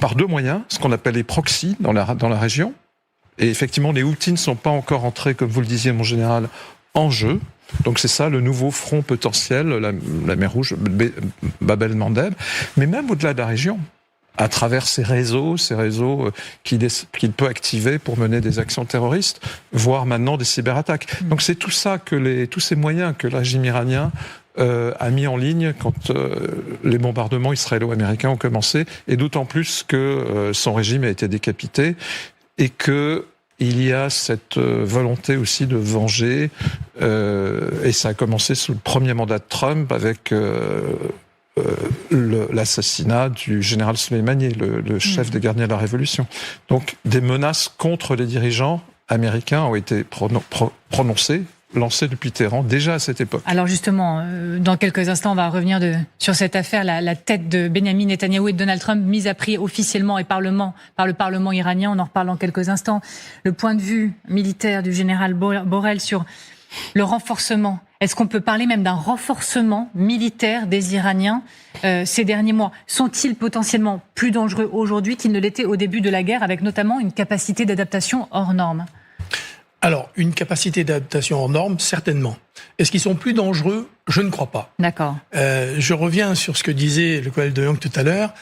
Par deux moyens, ce qu'on appelle les proxys dans la région. Et effectivement, les Houthis ne sont pas encore entrés, comme vous le disiez, mon général, en jeu. Donc c'est ça le nouveau front potentiel, la mer Rouge, Bab el-Mandeb. Mais même au-delà de la région, à travers ces réseaux qu'il peut activer pour mener des actions terroristes, voire maintenant des cyberattaques. Donc c'est tout ça tous ces moyens que le régime iranien a mis en ligne quand les bombardements israélo-américains ont commencé, et d'autant plus que son régime a été décapité et que il y a cette volonté aussi de venger, et ça a commencé sous le premier mandat de Trump avec l'assassinat du général Soleimani, le chef des gardiens de la Révolution. Donc des menaces contre les dirigeants américains ont été prononcées, lancé depuis Téhéran, déjà à cette époque. Alors justement, dans quelques instants, on va revenir sur cette affaire, la tête de Benyamin Netanyahou et de Donald Trump mise à prix officiellement et par le Parlement iranien. On en reparle dans quelques instants. Le point de vue militaire du général Borrell sur le renforcement. Est-ce qu'on peut parler même d'un renforcement militaire des Iraniens ces derniers mois ? Sont-ils potentiellement plus dangereux aujourd'hui qu'ils ne l'étaient au début de la guerre, avec notamment une capacité d'adaptation hors norme ? Alors, une capacité d'adaptation hors norme, certainement. Est-ce qu'ils sont plus dangereux ? Je ne crois pas. D'accord. Je reviens sur ce que disait le colonel de Jong tout à l'heure.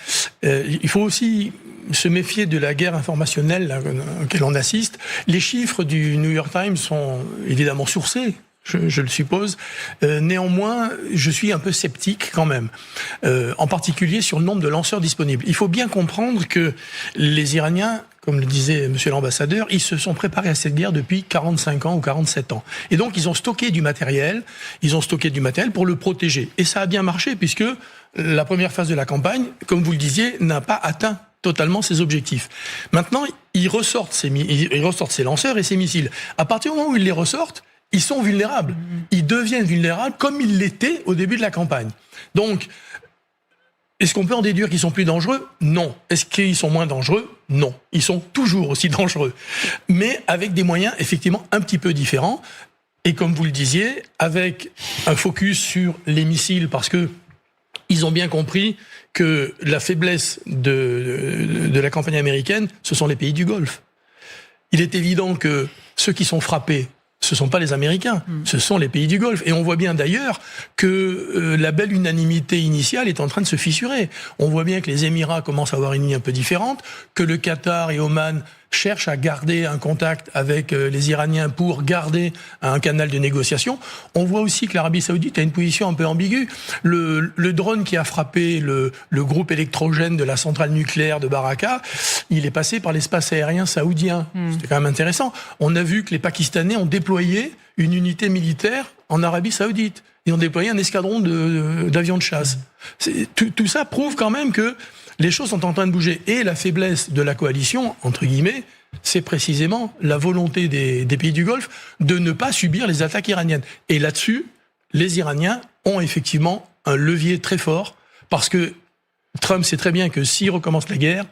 Il faut aussi se méfier de la guerre informationnelle auquel on assiste. Les chiffres du New York Times sont évidemment sourcés, je le suppose. Néanmoins, je suis un peu sceptique quand même, en particulier sur le nombre de lanceurs disponibles. Il faut bien comprendre que les Iraniens, comme le disait monsieur l'ambassadeur, ils se sont préparés à cette guerre depuis 45 ans ou 47 ans. Et donc, ils ont stocké du matériel pour le protéger. Et ça a bien marché, puisque la première phase de la campagne, comme vous le disiez, n'a pas atteint totalement ses objectifs. Maintenant, ils ressortent ces lanceurs et ces missiles. À partir du moment où ils les ressortent, ils sont vulnérables. Ils deviennent vulnérables comme ils l'étaient au début de la campagne. Donc, est-ce qu'on peut en déduire qu'ils sont plus dangereux ? Non. Est-ce qu'ils sont moins dangereux ? Non. Ils sont toujours aussi dangereux. Mais avec des moyens effectivement un petit peu différents. Et comme vous le disiez, avec un focus sur les missiles, parce que ils ont bien compris que la faiblesse de la campagne américaine, ce sont les pays du Golfe. Il est évident que ceux qui sont frappés, ce ne sont pas les Américains, ce sont les pays du Golfe. Et on voit bien d'ailleurs que la belle unanimité initiale est en train de se fissurer. On voit bien que les Émirats commencent à avoir une ligne un peu différente, que le Qatar et Oman cherchent à garder un contact avec les Iraniens pour garder un canal de négociation. On voit aussi que l'Arabie Saoudite a une position un peu ambiguë. Le drone qui a frappé le groupe électrogène de la centrale nucléaire de Baraka, il est passé par l'espace aérien saoudien. C'était quand même intéressant. On a vu que les Pakistanais ont déployé une unité militaire en Arabie Saoudite. Ils ont déployé un escadron d'avions de chasse. Tout ça prouve quand même que les choses sont en train de bouger. Et la faiblesse de la coalition, entre guillemets, c'est précisément la volonté des pays du Golfe de ne pas subir les attaques iraniennes. Et là-dessus, les Iraniens ont effectivement un levier très fort, parce que Trump sait très bien que s'il recommence la guerre,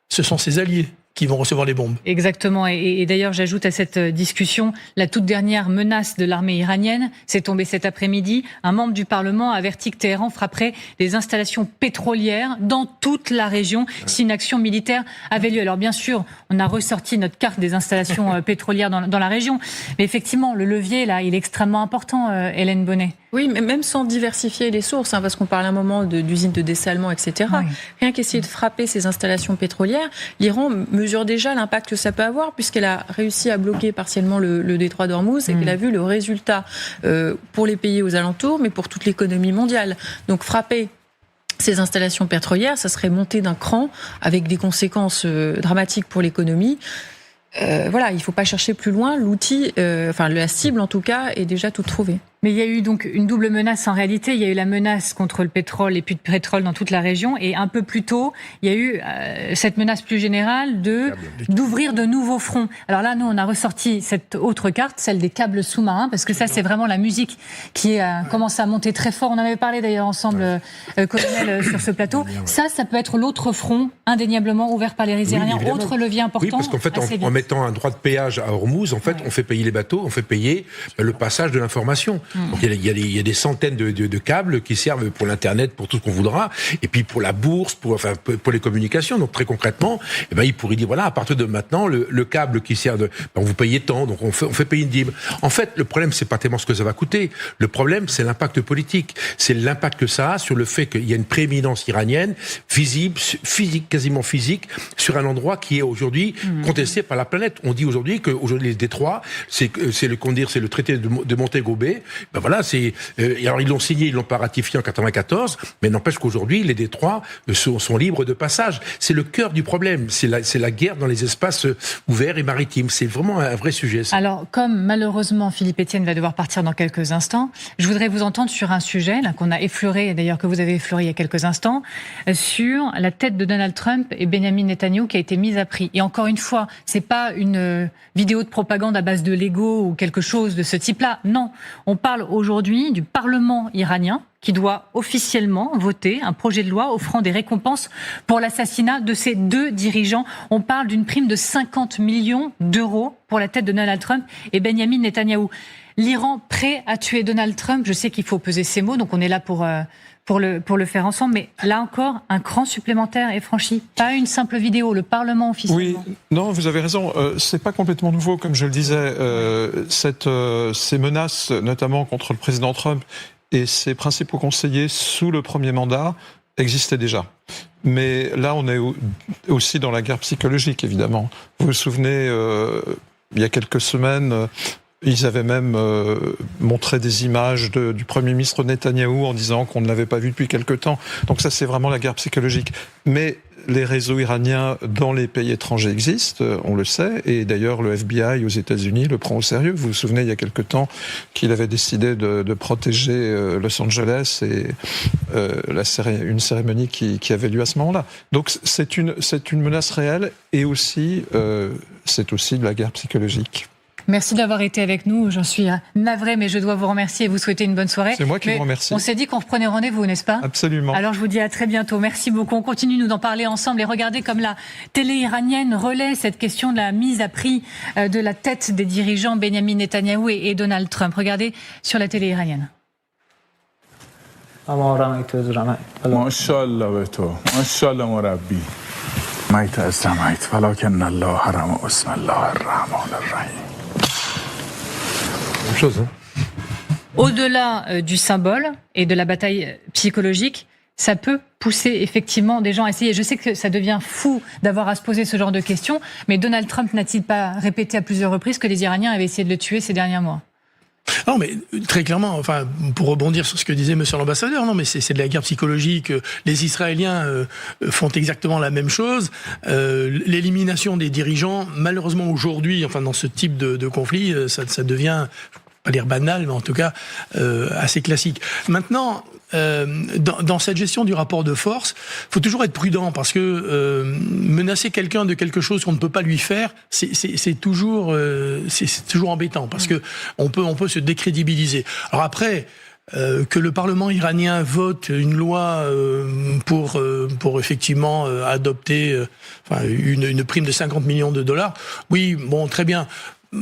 ce sont ses alliés qui vont recevoir les bombes. Exactement. Et d'ailleurs, j'ajoute à cette discussion la toute dernière menace de l'armée iranienne. C'est tombé cet après-midi. Un membre du Parlement a averti que Téhéran frapperait des installations pétrolières dans toute la région si une action militaire avait lieu. Alors bien sûr, on a ressorti notre carte des installations pétrolières dans la région. Mais effectivement, le levier, là, il est extrêmement important, Hélène Bonnet. Oui, mais même sans diversifier les sources, parce qu'on parle à un moment d'usines de dessalement, etc. Oui. Rien qu'essayer de frapper ces installations pétrolières, l'Iran mesure déjà l'impact que ça peut avoir, puisqu'elle a réussi à bloquer partiellement le détroit d'Ormuz et qu'elle a vu le résultat pour les pays aux alentours, mais pour toute l'économie mondiale. Donc frapper ces installations pétrolières, ça serait monter d'un cran avec des conséquences dramatiques pour l'économie. Voilà, il ne faut pas chercher plus loin. L'outil, la cible en tout cas, est déjà toute trouvée. Mais il y a eu donc une double menace en réalité. Il y a eu la menace contre le pétrole, les puits de pétrole dans toute la région. Et un peu plus tôt, il y a eu cette menace plus générale d'ouvrir de nouveaux fronts. Alors là, nous, on a ressorti cette autre carte, celle des câbles sous-marins, parce que ça, c'est vraiment la musique qui commence à monter très fort. On en avait parlé d'ailleurs ensemble, colonel, sur ce plateau. Ça peut être l'autre front, indéniablement ouvert par les Iraniens. Oui, autre levier important. Oui, parce qu'en fait, en mettant un droit de péage à Ormuz, en fait, on fait payer les bateaux, on fait payer le passage de l'information. Donc il y a des centaines de câbles qui servent pour l'internet, pour tout ce qu'on voudra, et puis pour la bourse, pour les communications. Donc très concrètement, il pourrait dire voilà, à partir de maintenant, le câble qui sert vous payez tant, donc on fait payer une dîme. En fait, le problème c'est pas tellement ce que ça va coûter. Le problème c'est l'impact politique, c'est l'impact que ça a sur le fait qu'il y a une prééminence iranienne visible, physique, quasiment physique, sur un endroit qui est aujourd'hui contesté par la planète. On dit aujourd'hui que aujourd'hui les détroits, c'est le traité de Montego Bay. Voilà, alors ils l'ont signé, ils l'ont pas ratifié en 94, mais n'empêche qu'aujourd'hui les détroits sont libres de passage. C'est le cœur du problème, c'est la guerre dans les espaces ouverts et maritimes. C'est vraiment un vrai sujet. Ça. Alors, comme malheureusement Philippe Etienne va devoir partir dans quelques instants, je voudrais vous entendre sur un sujet là, qu'on a effleuré, d'ailleurs que vous avez effleuré il y a quelques instants, sur la tête de Donald Trump et Benjamin Netanyahou qui a été mise à prix. Et encore une fois, c'est pas une vidéo de propagande à base de Lego ou quelque chose de ce type-là. Non, on parle aujourd'hui du Parlement iranien qui doit officiellement voter un projet de loi offrant des récompenses pour l'assassinat de ces deux dirigeants. On parle d'une prime de 50 millions d'euros pour la tête de Donald Trump et Benjamin Netanyahou. L'Iran prêt à tuer Donald Trump, je sais qu'il faut peser ses mots, donc on est là pour le faire ensemble, mais là encore, un cran supplémentaire est franchi. Pas une simple vidéo, le Parlement officiellement. Oui, non, vous avez raison. C'est pas complètement nouveau, comme je le disais. Ces menaces, notamment contre le président Trump et ses principaux conseillers sous le premier mandat, existaient déjà. Mais là, on est aussi dans la guerre psychologique, évidemment. Vous vous souvenez, il y a quelques semaines, ils avaient même montré des images du Premier ministre Netanyahou en disant qu'on ne l'avait pas vu depuis quelque temps. Donc ça, c'est vraiment la guerre psychologique. Mais les réseaux iraniens dans les pays étrangers existent, on le sait, et d'ailleurs le FBI aux États-Unis le prend au sérieux. Vous vous souvenez, il y a quelque temps, qu'il avait décidé de protéger Los Angeles et une cérémonie qui avait lieu à ce moment-là. Donc c'est une menace réelle et aussi c'est aussi de la guerre psychologique. Merci d'avoir été avec nous. J'en suis navrée, mais je dois vous remercier et vous souhaiter une bonne soirée. C'est moi qui vous remercie. On s'est dit qu'on reprenait rendez-vous, n'est-ce pas ? Absolument. Alors je vous dis à très bientôt. Merci beaucoup. On continue nous d'en parler ensemble et regardez comme la télé iranienne relaie cette question de la mise à prix de la tête des dirigeants Benjamin Netanyahou et Donald Trump. Regardez sur la télé iranienne. ماشاءالله به تو ماشاءالله مربی مایت از مایت ولکن الله حرم بسم الله الرحمن الرحیم. Même chose, hein. Au-delà du symbole et de la bataille psychologique, ça peut pousser effectivement des gens à essayer. Je sais que ça devient fou d'avoir à se poser ce genre de questions, mais Donald Trump n'a-t-il pas répété à plusieurs reprises que les Iraniens avaient essayé de le tuer ces derniers mois ? Non, mais très clairement, enfin, pour rebondir sur ce que disait Monsieur l'ambassadeur, non, mais c'est de la guerre psychologique. Les Israéliens font exactement la même chose. L'élimination des dirigeants, malheureusement aujourd'hui, enfin, dans ce type de conflit, ça devient, pas dire banal, mais en tout cas assez classique. Maintenant, dans cette gestion du rapport de force, faut toujours être prudent parce que menacer quelqu'un de quelque chose qu'on ne peut pas lui faire, c'est toujours embêtant parce que on peut se décrédibiliser. Alors après. Que le Parlement iranien vote une loi pour effectivement adopter une prime de 50 millions de dollars, oui, bon, très bien.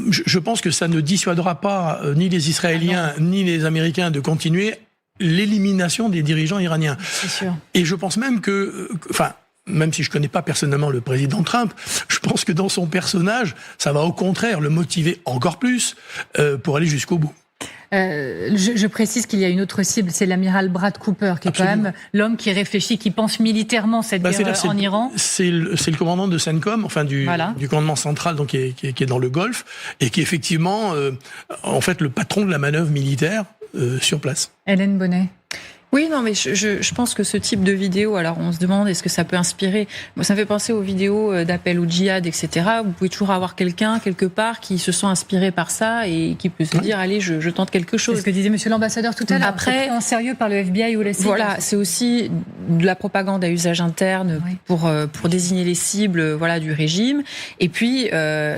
Je pense que ça ne dissuadera pas ni les Israéliens ni les Américains de continuer l'élimination des dirigeants iraniens. C'est sûr. Et je pense même que, même si je connais pas personnellement le président Trump, je pense que dans son personnage, ça va au contraire le motiver encore plus pour aller jusqu'au bout. Je précise qu'il y a une autre cible, c'est l'amiral Brad Cooper, qui est Absolument. quand même l'homme qui réfléchit, qui pense militairement cette guerre en Iran. C'est le commandant de CENTCOM, enfin du commandement central, donc qui est dans le Golfe, et qui est effectivement, en fait, le patron de la manœuvre militaire sur place. Hélène Bonnet. Oui, non, mais je pense que ce type de vidéo, alors on se demande est-ce que ça peut inspirer. Moi, ça me fait penser aux vidéos d'appel au djihad, etc. Vous pouvez toujours avoir quelqu'un quelque part qui se sent inspiré par ça et qui peut se dire allez, je tente quelque chose. C'est ce que disait Monsieur l'ambassadeur tout à l'heure. Après, en sérieux par le FBI ou la CIA. Voilà, c'est aussi de la propagande à usage interne pour désigner les cibles, voilà, du régime. Et puis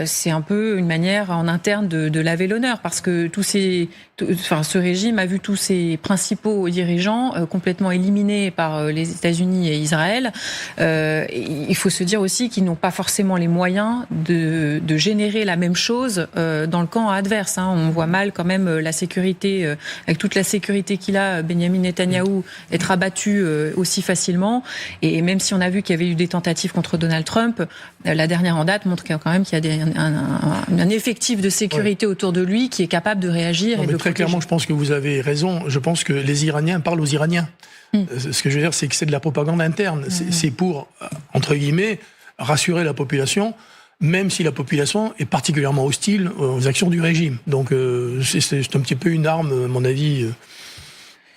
c'est un peu une manière en interne de laver l'honneur parce que ce régime a vu tous ses principaux dirigeants complètement éliminés par les États-Unis et Israël. Il faut se dire aussi qu'ils n'ont pas forcément les moyens de générer la même chose dans le camp adverse. Hein. On voit mal quand même la sécurité, avec toute la sécurité qu'il a, Benjamin Netanyahou, être abattu aussi facilement. Et même si on a vu qu'il y avait eu des tentatives contre Donald Trump, la dernière en date montre quand même qu'il y a un effectif de sécurité autour de lui qui est capable de réagir. Non, mais très clairement, je pense que vous avez raison. Je pense que les Iraniens parlent aux Iraniens. Ce que je veux dire, c'est que c'est de la propagande interne. C'est pour, entre guillemets, rassurer la population, même si la population est particulièrement hostile aux actions du régime. Donc c'est un petit peu une arme, à mon avis,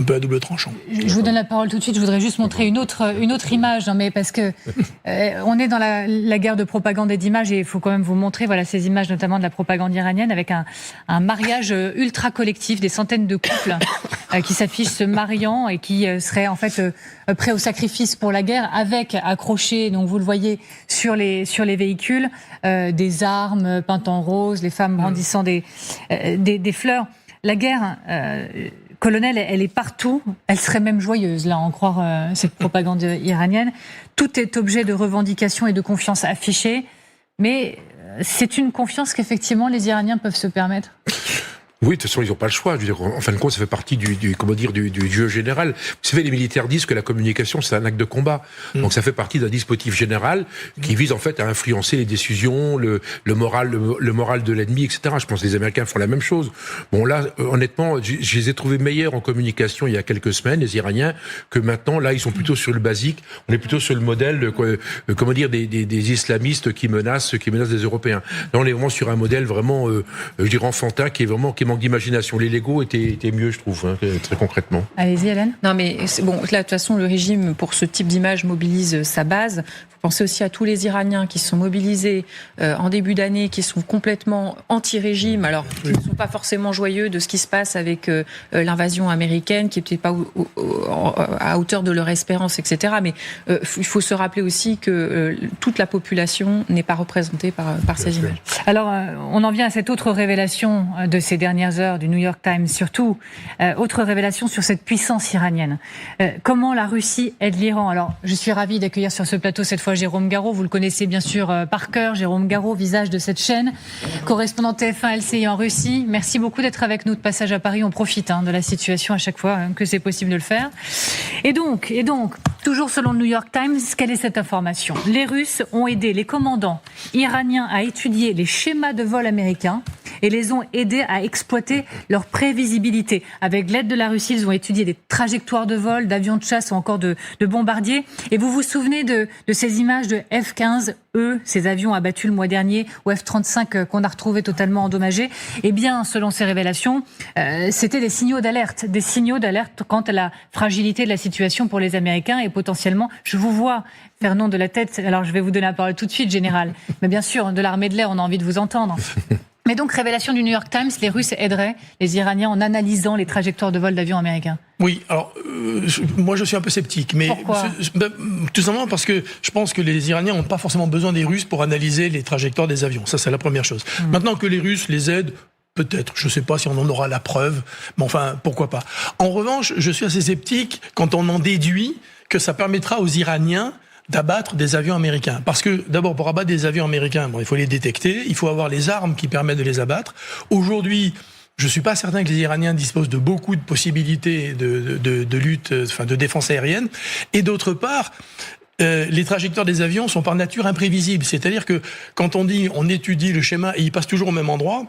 un peu à double tranchant. Je vous donne la parole tout de suite. Je voudrais juste montrer une autre image, non, mais parce que on est dans la guerre de propagande et d'images et il faut quand même vous montrer, voilà, ces images notamment de la propagande iranienne avec un mariage ultra collectif, des centaines de couples qui s'affichent se mariant et qui seraient en fait prêts au sacrifice pour la guerre, avec accrochés, donc vous le voyez sur les véhicules, des armes peintes en rose, les femmes brandissant des fleurs. La guerre. Colonel, elle est partout. Elle serait même joyeuse, là, en croire cette propagande iranienne. Tout est objet de revendication et de confiance affichée. Mais c'est une confiance qu'effectivement les Iraniens peuvent se permettre. Oui, de toute façon, ils n'ont pas le choix. Je veux dire, en fin de compte, ça fait partie du jeu général. Vous savez, les militaires disent que la communication, c'est un acte de combat. Donc, ça fait partie d'un dispositif général qui vise, en fait, à influencer les décisions, le moral de l'ennemi, etc. Je pense que les Américains font la même chose. Bon, là, honnêtement, je les ai trouvés meilleurs en communication il y a quelques semaines, les Iraniens, que maintenant. Là, ils sont plutôt sur le basique. On est plutôt sur le modèle, des islamistes qui menacent les Européens. Là, on est vraiment sur un modèle vraiment, je dirais, enfantin, qui manque d'imagination. Les Lego étaient mieux, je trouve, très concrètement. Allez-y, Hélène. Non, mais bon, là, de toute façon, le régime, pour ce type d'image, mobilise sa base. Pensez aussi à tous les Iraniens qui se sont mobilisés en début d'année, qui sont complètement anti-régime, alors qui ne sont pas forcément joyeux de ce qui se passe avec l'invasion américaine, qui n'est peut-être pas à hauteur de leur espérance, etc. Mais il faut se rappeler aussi que toute la population n'est pas représentée par ces images. Alors, on en vient à cette autre révélation de ces dernières heures du New York Times, surtout, autre révélation sur cette puissance iranienne. Comment la Russie aide l'Iran? Alors, je suis ravie d'accueillir sur ce plateau cette fois Jérôme Garraud. Vous le connaissez bien sûr par cœur. Jérôme Garraud, visage de cette chaîne, correspondant TF1 LCI en Russie. Merci beaucoup d'être avec nous de passage à Paris. On profite de la situation à chaque fois que c'est possible de le faire. Et donc, toujours selon le New York Times, quelle est cette information? Les Russes ont aidé les commandants iraniens à étudier les schémas de vol américains et les ont aidés à exploiter leur prévisibilité. Avec l'aide de la Russie, ils ont étudié des trajectoires de vol, d'avions de chasse ou encore de bombardiers. Et vous vous souvenez de ces images de F-15E, ces avions abattus le mois dernier, ou F-35 qu'on a retrouvés totalement endommagés? Eh bien, selon ces révélations, c'était des signaux d'alerte quant à la fragilité de la situation pour les Américains et potentiellement, je vous vois faire non de la tête, alors je vais vous donner la parole tout de suite, Général. Mais bien sûr, de l'armée de l'air, on a envie de vous entendre. Mais donc, révélation du New York Times, les Russes aideraient les Iraniens en analysant les trajectoires de vol d'avions américains. Oui, alors moi je suis un peu sceptique, mais tout simplement parce que je pense que les Iraniens n'ont pas forcément besoin des Russes pour analyser les trajectoires des avions. Ça, c'est la première chose. Maintenant que les Russes les aident, peut-être, je ne sais pas si on en aura la preuve, mais enfin, pourquoi pas. En revanche, je suis assez sceptique quand on en déduit que ça permettra aux Iraniens d'abattre des avions américains. Parce que, d'abord, pour abattre des avions américains, il faut les détecter, il faut avoir les armes qui permettent de les abattre. Aujourd'hui, je ne suis pas certain que les Iraniens disposent de beaucoup de possibilités de lutte, de défense aérienne. Et d'autre part, les trajectoires des avions sont par nature imprévisibles. C'est-à-dire que quand on dit on étudie le schéma et il passe toujours au même endroit,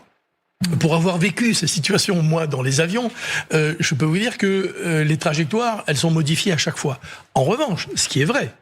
pour avoir vécu ces situations, moi, dans les avions, je peux vous dire que les trajectoires, elles sont modifiées à chaque fois. En revanche, ce qui est vrai,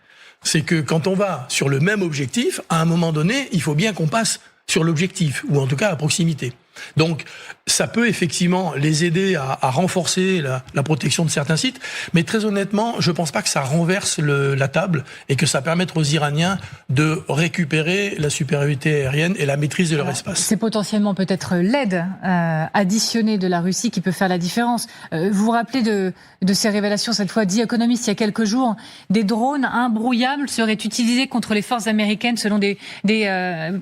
c'est que quand on va sur le même objectif, à un moment donné, il faut bien qu'on passe sur l'objectif, ou en tout cas à proximité. Donc, ça peut effectivement les aider à renforcer la protection de certains sites, mais très honnêtement, je ne pense pas que ça renverse la table et que ça permette aux Iraniens de récupérer la supériorité aérienne et la maîtrise de leur espace. C'est potentiellement peut-être l'aide additionnée de la Russie qui peut faire la différence. Vous vous rappelez de ces révélations, cette fois The Economist, il y a quelques jours, des drones imbrouillables seraient utilisés contre les forces américaines selon des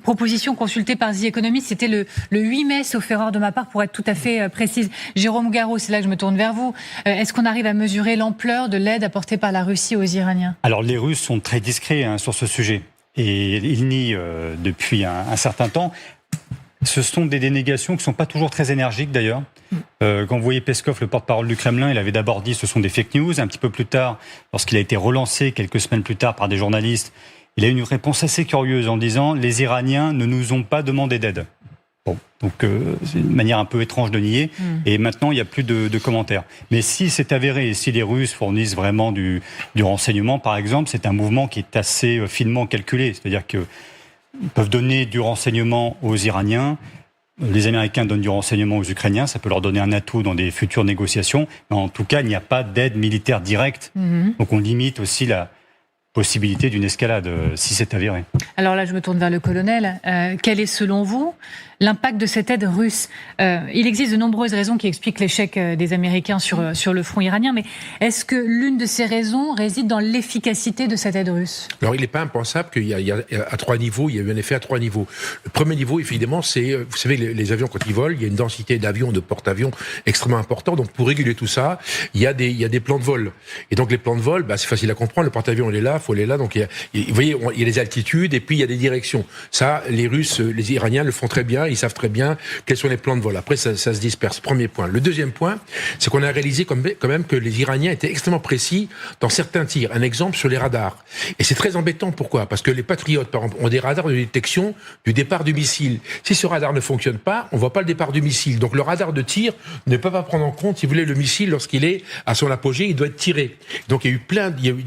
propositions consultées par The Economist. C'était le 8 mai, sauf erreur de ma part, pour être tout à fait précise. Jérôme Garraud, c'est là que je me tourne vers vous. Est-ce qu'on arrive à mesurer l'ampleur de l'aide apportée par la Russie aux Iraniens? Alors les Russes sont très discrets sur ce sujet et ils nient depuis un certain temps. Ce sont des dénégations qui ne sont pas toujours très énergiques d'ailleurs. Quand vous voyez Peskov, le porte-parole du Kremlin, il avait d'abord dit ce sont des fake news. Un petit peu plus tard, lorsqu'il a été relancé quelques semaines plus tard par des journalistes, il a eu une réponse assez curieuse en disant « Les Iraniens ne nous ont pas demandé d'aide ». Bon, donc c'est une manière un peu étrange de nier. Et maintenant, il n'y a plus de commentaires. Mais si c'est avéré, si les Russes fournissent vraiment du renseignement, par exemple, c'est un mouvement qui est assez finement calculé. C'est-à-dire qu'ils peuvent donner du renseignement aux Iraniens. Les Américains donnent du renseignement aux Ukrainiens. Ça peut leur donner un atout dans des futures négociations. Mais en tout cas, il n'y a pas d'aide militaire directe. Donc on limite aussi la possibilité d'une escalade, si c'est avéré. Alors là, je me tourne vers le colonel. Quel est, selon vous, l'impact de cette aide russe? Il existe de nombreuses raisons qui expliquent l'échec des Américains sur le front iranien, mais est-ce que l'une de ces raisons réside dans l'efficacité de cette aide russe? Alors, il n'est pas impensable qu'il y a à 3 niveaux, il y a eu un effet à 3 niveaux. Le premier niveau, évidemment, c'est, vous savez, les avions, quand ils volent, il y a une densité d'avions, de porte-avions extrêmement importante. Donc, pour réguler tout ça, il y a des plans de vol. Et donc, les plans de vol, c'est facile à comprendre. Le porte-avions, il est là, il faut aller là. Donc, vous voyez, il y a les altitudes et puis il y a des directions. Ça, les Russes, les Iraniens le font très bien. Ils savent très bien quels sont les plans de vol. Après, ça se disperse. Premier point. Le deuxième point, c'est qu'on a réalisé quand même que les Iraniens étaient extrêmement précis dans certains tirs. Un exemple sur les radars. Et c'est très embêtant. Pourquoi? Parce que les patriotes, par exemple, ont des radars de détection du départ du missile. Si ce radar ne fonctionne pas, on voit pas le départ du missile. Donc le radar de tir ne peut pas prendre en compte, si vous voulez, le missile lorsqu'il est à son apogée, il doit être tiré. Donc il y a eu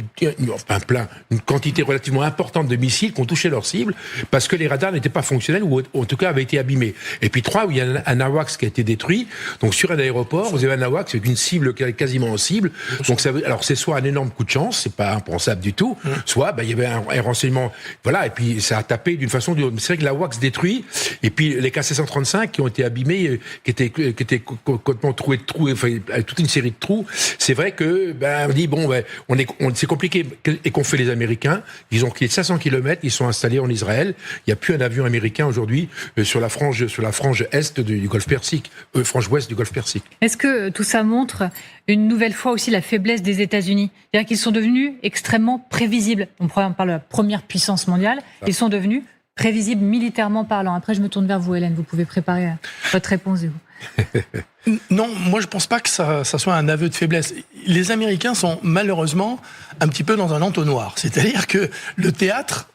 une quantité relativement importante de missiles qui ont touché leur cible parce que les radars n'étaient pas fonctionnels ou en tout cas avaient été abîmés. abîmé. Et puis 3, où il y a un AWACS qui a été détruit. Donc sur un aéroport, vous avez un AWACS avec une cible quasiment en cible. Donc alors c'est soit un énorme coup de chance, c'est pas impensable du tout, soit il y avait un renseignement, voilà, et puis ça a tapé d'une façon ou d'une autre. C'est vrai que l'AWACS détruit, et puis les K-735 qui ont été abîmés, qui étaient complètement troués de trous, enfin toute une série de trous. C'est vrai que on dit c'est compliqué. Et qu'ont fait les Américains? Ils ont quitté 500 km, ils sont installés en Israël. Il n'y a plus un avion américain aujourd'hui sur la frange est du Golfe Persique, frange ouest du Golfe Persique. Est-ce que tout ça montre une nouvelle fois aussi la faiblesse des États-Unis? C'est-à-dire qu'ils sont devenus extrêmement prévisibles. On parle de la première puissance mondiale. Ils sont devenus prévisibles militairement parlant. Après, je me tourne vers vous, Hélène. Vous pouvez préparer votre réponse. Non, moi je pense pas que ça soit un aveu de faiblesse. Les Américains sont malheureusement un petit peu dans un entonnoir. C'est-à-dire que le théâtre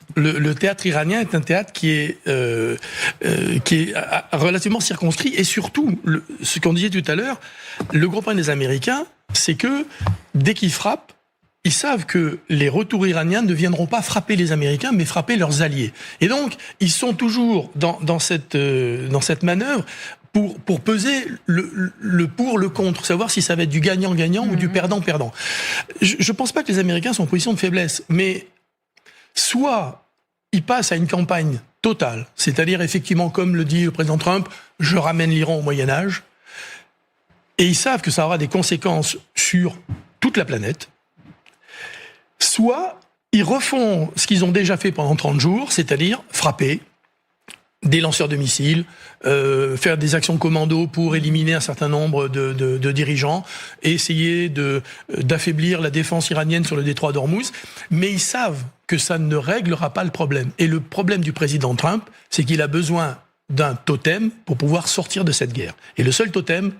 iranien est un théâtre qui est relativement circonscrit, et surtout, ce qu'on disait tout à l'heure, le gros problème des Américains, c'est que dès qu'ils frappent, ils savent que les retours iraniens ne viendront pas frapper les Américains, mais frapper leurs alliés. Et donc, ils sont toujours dans cette manœuvre pour peser le pour, le contre, savoir si ça va être du gagnant-gagnant ou du perdant-perdant. Je pense pas que les Américains sont en position de faiblesse, mais soit ils passent à une campagne totale, c'est-à-dire effectivement, comme le dit le président Trump, je ramène l'Iran au Moyen-Âge, et ils savent que ça aura des conséquences sur toute la planète, soit ils refont ce qu'ils ont déjà fait pendant 30 jours, c'est-à-dire frapper des lanceurs de missiles, faire des actions commando pour éliminer un certain nombre de dirigeants, et essayer d'affaiblir la défense iranienne sur le détroit d'Ormuz. Mais ils savent que ça ne réglera pas le problème. Et le problème du président Trump, c'est qu'il a besoin d'un totem pour pouvoir sortir de cette guerre. Et le seul totem,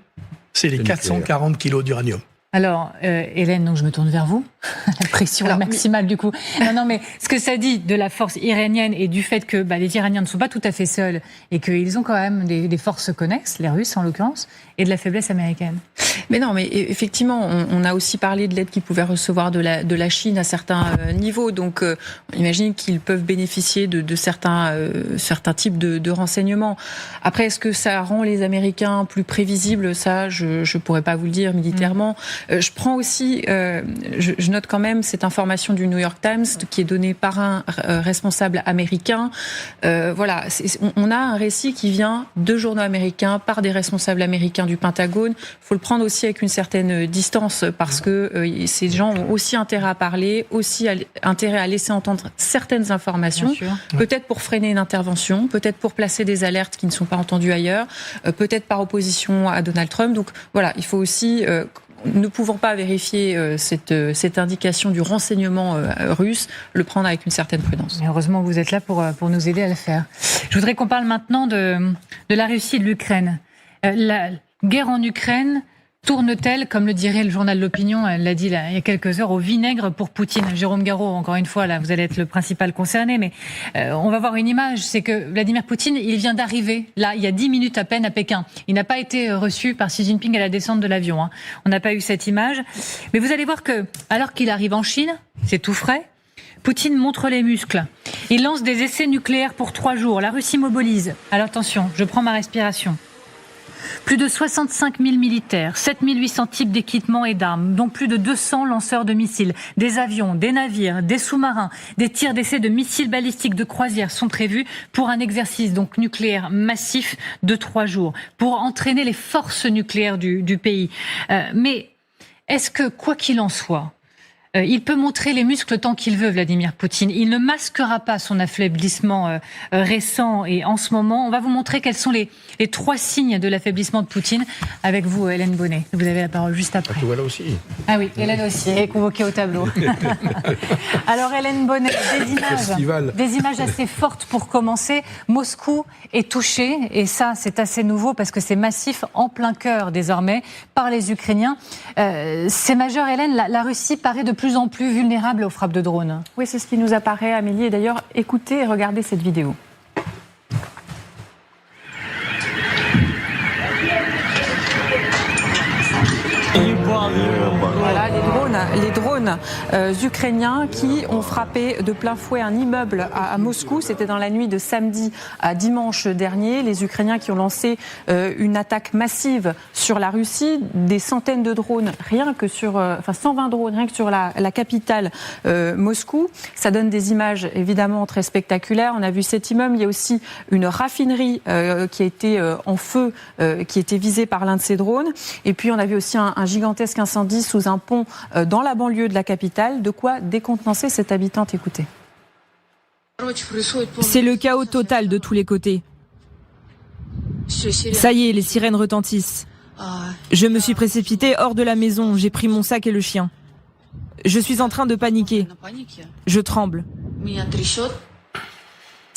c'est les 440 kilos d'uranium. Alors, Hélène, donc je me tourne vers vous. La pression est maximale, du coup. Non, mais ce que ça dit de la force iranienne et du fait que les Iraniens ne sont pas tout à fait seuls et qu'ils ont quand même des forces connexes, les Russes en l'occurrence, et de la faiblesse américaine. Mais non, mais effectivement, on a aussi parlé de l'aide qu'ils pouvaient recevoir de la Chine à certains niveaux. Donc, on imagine qu'ils peuvent bénéficier de certains types de renseignements. Après, est-ce que ça rend les Américains plus prévisibles? Ça, je pourrais pas vous le dire militairement. Je prends aussi, je note quand même cette information du New York Times qui est donnée par un responsable américain. Voilà, on a un récit qui vient de journaux américains par des responsables américains du Pentagone. Il faut le prendre aussi avec une certaine distance parce que ces gens ont aussi intérêt à parler, aussi intérêt à laisser entendre certaines informations, peut-être pour freiner une intervention, peut-être pour placer des alertes qui ne sont pas entendues ailleurs, peut-être par opposition à Donald Trump. Donc voilà, il faut aussi... ne pouvant pas vérifier cette indication du renseignement russe, le prendre avec une certaine prudence. Et heureusement que vous êtes là pour nous aider à le faire. Je voudrais qu'on parle maintenant de la Russie et de l'Ukraine. La guerre en Ukraine tourne-t-elle, comme le dirait le journal L'Opinion, elle l'a dit là, il y a quelques heures, au vinaigre pour Poutine? Jérôme Garraud, encore une fois, là, vous allez être le principal concerné, mais on va voir une image, c'est que Vladimir Poutine, il vient d'arriver, là, il y a 10 minutes à peine à Pékin. Il n'a pas été reçu par Xi Jinping à la descente de l'avion. Hein. On n'a pas eu cette image. Mais vous allez voir que, alors qu'il arrive en Chine, c'est tout frais, Poutine montre les muscles. Il lance des essais nucléaires pour 3 jours. La Russie mobilise. Alors attention, je prends ma respiration. Plus de 65 000 militaires, 7 800 types d'équipements et d'armes, dont plus de 200 lanceurs de missiles, des avions, des navires, des sous-marins, des tirs d'essai de missiles balistiques de croisière sont prévus pour un exercice donc nucléaire massif de 3 jours, pour entraîner les forces nucléaires du pays. Mais est-ce que, quoi qu'il en soit, il peut montrer les muscles tant qu'il veut, Vladimir Poutine. Il ne masquera pas son affaiblissement récent et en ce moment. On va vous montrer quels sont les 3 signes de l'affaiblissement de Poutine avec vous, Hélène Bonnet. Vous avez la parole juste après. Voilà aussi. Ah oui, Hélène aussi est convoquée au tableau. Alors Hélène Bonnet, des images assez fortes pour commencer. Moscou est touché et ça c'est assez nouveau parce que c'est massif en plein cœur désormais par les Ukrainiens. C'est majeur, Hélène. La Russie paraît de plus en plus vulnérable aux frappes de drones. Oui, c'est ce qui nous apparaît, Amélie. Et d'ailleurs, écoutez et regardez cette vidéo. Voilà, les drones les drones ukrainiens qui ont frappé de plein fouet un immeuble à Moscou. C'était dans la nuit de samedi à dimanche dernier. Les Ukrainiens qui ont lancé une attaque massive sur la Russie, des centaines de drones, 120 drones rien que sur la capitale Moscou. Ça donne des images évidemment très spectaculaires. On a vu cet immeuble. Il y a aussi une raffinerie qui a été en feu, qui était visée par l'un de ces drones. Et puis on a vu aussi un gigantesque incendie sous un pont dans la banlieue de la capitale. De quoi décontenancer cette habitante. Écoutez. C'est le chaos total de tous les côtés. Ça y est, les sirènes retentissent. Je me suis précipitée hors de la maison, j'ai pris mon sac et le chien. Je suis en train de paniquer. Je tremble.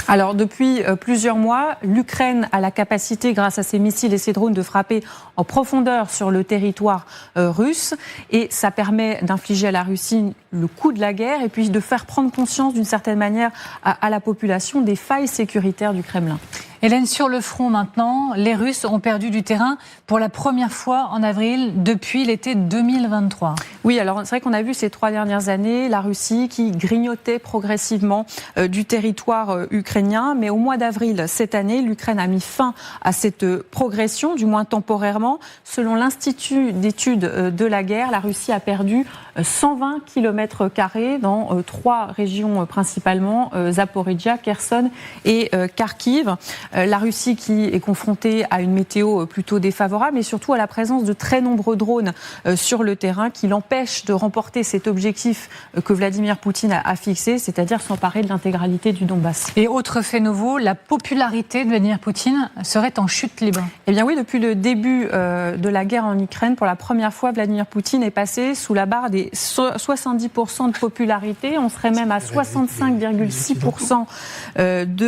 Alors depuis plusieurs mois, l'Ukraine a la capacité, grâce à ses missiles et ses drones, de frapper en profondeur sur le territoire russe. Et ça permet d'infliger à la Russie le coût de la guerre et puis de faire prendre conscience d'une certaine manière à la population des failles sécuritaires du Kremlin. Hélène, sur le front maintenant, les Russes ont perdu du terrain pour la première fois en avril depuis l'été 2023. Oui, alors c'est vrai qu'on a vu ces 3 dernières années la Russie qui grignotait progressivement du territoire ukrainien. Mais au mois d'avril cette année, l'Ukraine a mis fin à cette progression, du moins temporairement. Selon l'Institut d'études de la guerre, la Russie a perdu 120 km² dans 3 régions principalement, Zaporijia, Kherson et Kharkiv. La Russie qui est confrontée à une météo plutôt défavorable et surtout à la présence de très nombreux drones sur le terrain qui l'empêchent de remporter cet objectif que Vladimir Poutine a fixé, c'est-à-dire s'emparer de l'intégralité du Donbass. Et autre fait nouveau, la popularité de Vladimir Poutine serait en chute libre. Eh bien oui, depuis le début de la guerre en Ukraine, pour la première fois, Vladimir Poutine est passé sous la barre des 70% de popularité. On serait même à 65,6%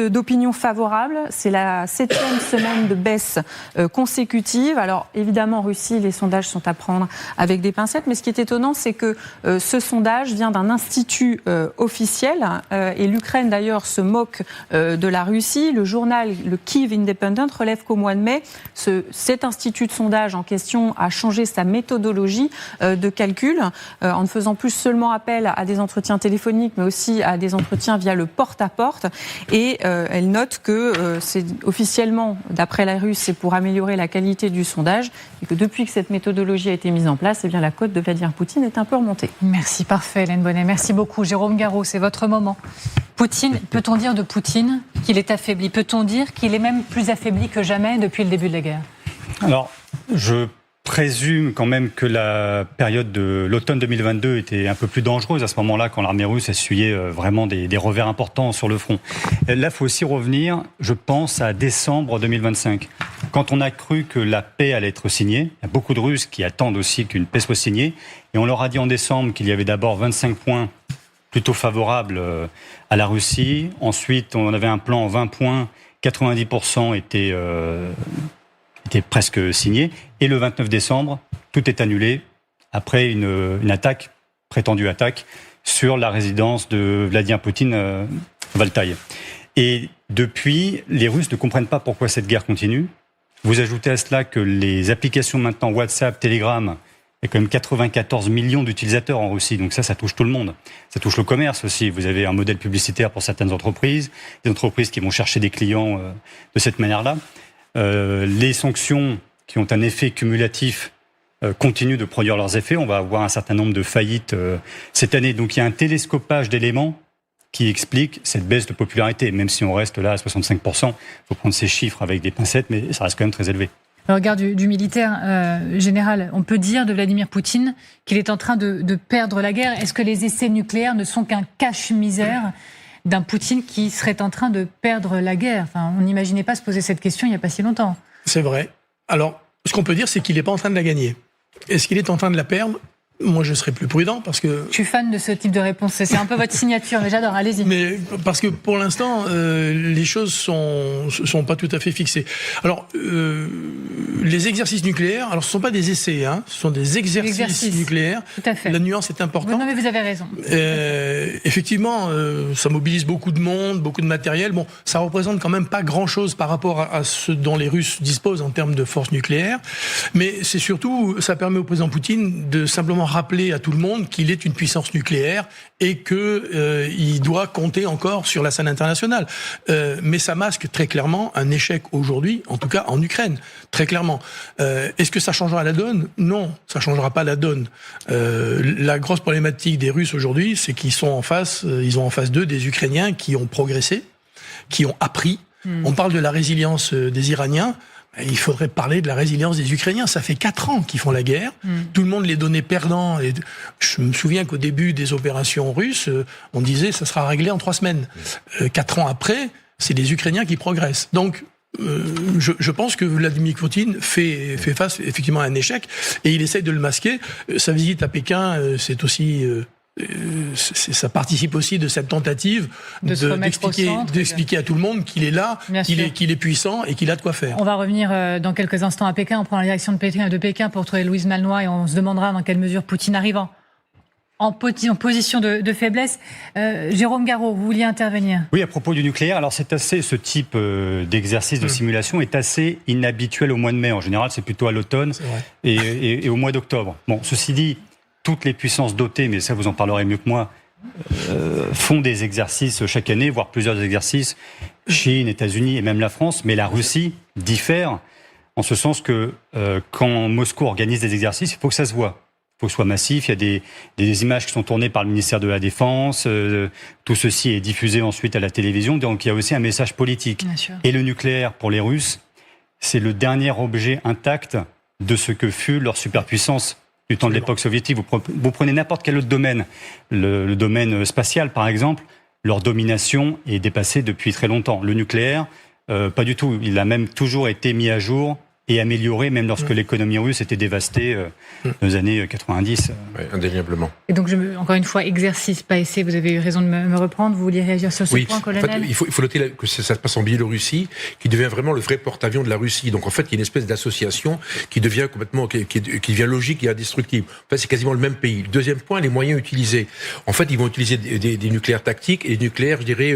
d'opinion favorable. C'est la 7e semaine de baisse consécutive. Alors évidemment, en Russie, les sondages sont à prendre avec des pincettes, mais ce qui est étonnant, c'est que ce sondage vient d'un institut officiel et l'Ukraine d'ailleurs se moque de la Russie. Le journal, le Kyiv Independent, relève qu'au mois de mai, cet institut de sondage en question a changé sa méthodologie de calcul en ne faisant plus seulement appel à des entretiens téléphoniques, mais aussi à des entretiens via le porte-à-porte. Et elle note que c'est officiellement, d'après la Russie, c'est pour améliorer la qualité du sondage et que depuis que cette méthodologie a été mise en place, eh bien la cote de Vladimir Poutine est un peu remontée. Merci, parfait Hélène Bonnet. Merci beaucoup. Jérôme Garraud, c'est votre moment. Poutine, peut-on dire de Poutine qu'il est affaibli? Peut-on dire qu'il est même plus affaibli que jamais depuis le début de la guerre? Alors, je présume quand même que la période de l'automne 2022 était un peu plus dangereuse à ce moment-là, quand l'armée russe essuyait vraiment des revers importants sur le front. Là, il faut aussi revenir, je pense, à décembre 2025. Quand on a cru que la paix allait être signée, il y a beaucoup de Russes qui attendent aussi qu'une paix soit signée, et on leur a dit en décembre qu'il y avait d'abord 25 points plutôt favorables à la Russie. Ensuite, on avait un plan en 20 points, 90% étaient presque signé. Et le 29 décembre, tout est annulé après une attaque, prétendue attaque, sur la résidence de Vladimir Poutine à Valtaï. Et depuis, les Russes ne comprennent pas pourquoi cette guerre continue. Vous ajoutez à cela que les applications maintenant WhatsApp, Telegram, il y a quand même 94 millions d'utilisateurs en Russie, donc ça touche tout le monde. Ça touche le commerce aussi. Vous avez un modèle publicitaire pour certaines entreprises, des entreprises qui vont chercher des clients de cette manière-là. Les sanctions qui ont un effet cumulatif continuent de produire leurs effets. On va avoir un certain nombre de faillites cette année. Donc il y a un télescopage d'éléments qui explique cette baisse de popularité. Même si on reste là à 65%, il faut prendre ces chiffres avec des pincettes, mais ça reste quand même très élevé. Au regard du militaire général, on peut dire de Vladimir Poutine qu'il est en train de perdre la guerre. Est-ce que les essais nucléaires ne sont qu'un cache-misère d'un Poutine qui serait en train de perdre la guerre? Enfin, on n'imaginait pas se poser cette question il n'y a pas si longtemps. C'est vrai. Alors, ce qu'on peut dire, c'est qu'il n'est pas en train de la gagner. Est-ce qu'il est en train de la perdre? Moi, je serais plus prudent parce que... Je suis fan de ce type de réponse. C'est un peu votre signature, mais j'adore. Allez-y. Mais parce que pour l'instant, les choses sont pas tout à fait fixées. Alors, les exercices nucléaires, alors ce sont pas des essais, hein, ce sont des exercices nucléaires. Tout à fait. La nuance est importante. Non, mais vous avez raison. Effectivement, ça mobilise beaucoup de monde, beaucoup de matériel. Bon, ça représente quand même pas grand-chose par rapport à ce dont les Russes disposent en termes de force nucléaire. Mais c'est surtout, ça permet au président Poutine de simplement rappeler à tout le monde qu'il est une puissance nucléaire et que il doit compter encore sur la scène internationale. Mais ça masque très clairement un échec aujourd'hui, en tout cas en Ukraine, très clairement. Est-ce que ça changera la donne ? Non, ça changera pas la donne. La grosse problématique des Russes aujourd'hui, c'est qu'ils sont en face, ils ont en face d'eux des Ukrainiens qui ont progressé, qui ont appris. On parle de la résilience des Iraniens. Il faudrait parler de la résilience des Ukrainiens. Ça fait 4 ans qu'ils font la guerre. Tout le monde les donnait perdants. Et je me souviens qu'au début des opérations russes, on disait ça sera réglé en 3 semaines. 4 ans après, c'est les Ukrainiens qui progressent. Donc, je pense que Vladimir Poutine fait face effectivement à un échec et il essaye de le masquer. Sa visite à Pékin, c'est aussi... ça participe aussi de cette tentative d'expliquer à tout le monde qu'il est là, qu'il est puissant et qu'il a de quoi faire. On va revenir dans quelques instants à Pékin. On prend la direction de Pékin pour trouver Louise Malnois et on se demandera dans quelle mesure Poutine arrive en position de faiblesse. Jérôme Garraud, vous vouliez intervenir ? Oui, à propos du nucléaire, alors ce type d'exercice de simulation est assez inhabituel au mois de mai. En général, c'est plutôt à l'automne et au mois d'octobre. Bon, ceci dit, toutes les puissances dotées, mais ça vous en parlerez mieux que moi, font des exercices chaque année, voire plusieurs exercices. Chine, États-Unis et même la France, mais la Russie diffère en ce sens que quand Moscou organise des exercices, il faut que ça se voit. Il faut que ce soit massif. Il y a des images qui sont tournées par le ministère de la Défense. Tout ceci est diffusé ensuite à la télévision. Donc il y a aussi un message politique. Et le nucléaire, pour les Russes, c'est le dernier objet intact de ce que fut leur superpuissance du temps de l'époque soviétique. Vous prenez n'importe quel autre domaine, le domaine spatial par exemple, leur domination est dépassée depuis très longtemps. Le nucléaire, pas du tout. Il a même toujours été mis à jour et amélioré, même lorsque l'économie russe était dévastée dans les années 90. Oui, indéniablement. Et donc, encore une fois, exercice, pas essai, vous avez eu raison de me reprendre. Vous vouliez réagir sur ce point, colonel ? En fait, il faut noter que ça se passe en Biélorussie, qui devient vraiment le vrai porte-avions de la Russie. Donc en fait, il y a une espèce d'association qui devient complètement, qui devient logique et indestructible. En fait, c'est quasiment le même pays. Le deuxième point, les moyens utilisés. En fait, ils vont utiliser des nucléaires tactiques et des nucléaires, je dirais,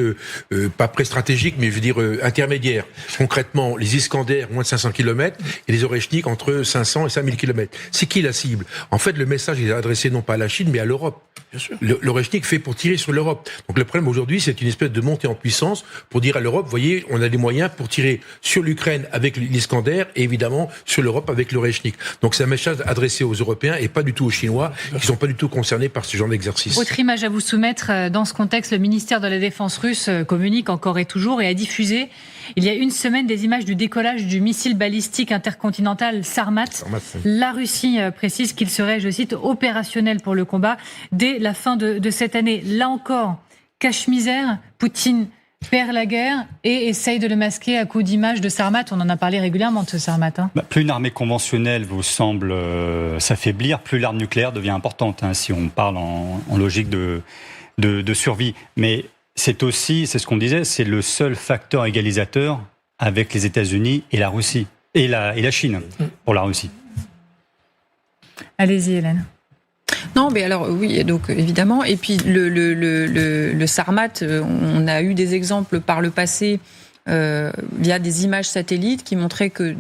pas pré-stratégiques, mais je veux dire intermédiaires. Concrètement, les Iskander, moins de 500 km, et les Oreshnik entre 500 et 5000 km. C'est qui la cible ? En fait, le message est adressé non pas à la Chine, mais à l'Europe. L'Oreshnik fait pour tirer sur l'Europe. Donc le problème aujourd'hui, c'est une espèce de montée en puissance pour dire à l'Europe, voyez, on a des moyens pour tirer sur l'Ukraine avec l'Iskander et évidemment sur l'Europe avec l'Oreshnik. Donc c'est un message adressé aux Européens et pas du tout aux Chinois, qui ne sont pas du tout concernés par ce genre d'exercice. Autre image à vous soumettre. Dans ce contexte, le ministère de la Défense russe communique encore et toujours et a diffusé il y a une semaine des images du décollage du missile balistique intercontinental Sarmat. La Russie précise qu'il serait, je cite, opérationnel pour le combat dès la fin de cette année. Là encore, cache-misère, Poutine perd la guerre et essaye de le masquer à coups d'images de Sarmat. On en a parlé régulièrement de ce Sarmat. Plus une armée conventionnelle vous semble s'affaiblir, plus l'arme nucléaire devient importante, si on parle en logique de survie. Mais c'est aussi, c'est ce qu'on disait, c'est le seul facteur égalisateur avec les États-Unis et la Russie, et la Chine pour la Russie. Allez-y, Hélène. Non, mais alors oui, donc évidemment. Et puis le Sarmat, on a eu des exemples par le passé via des images satellites qui montraient que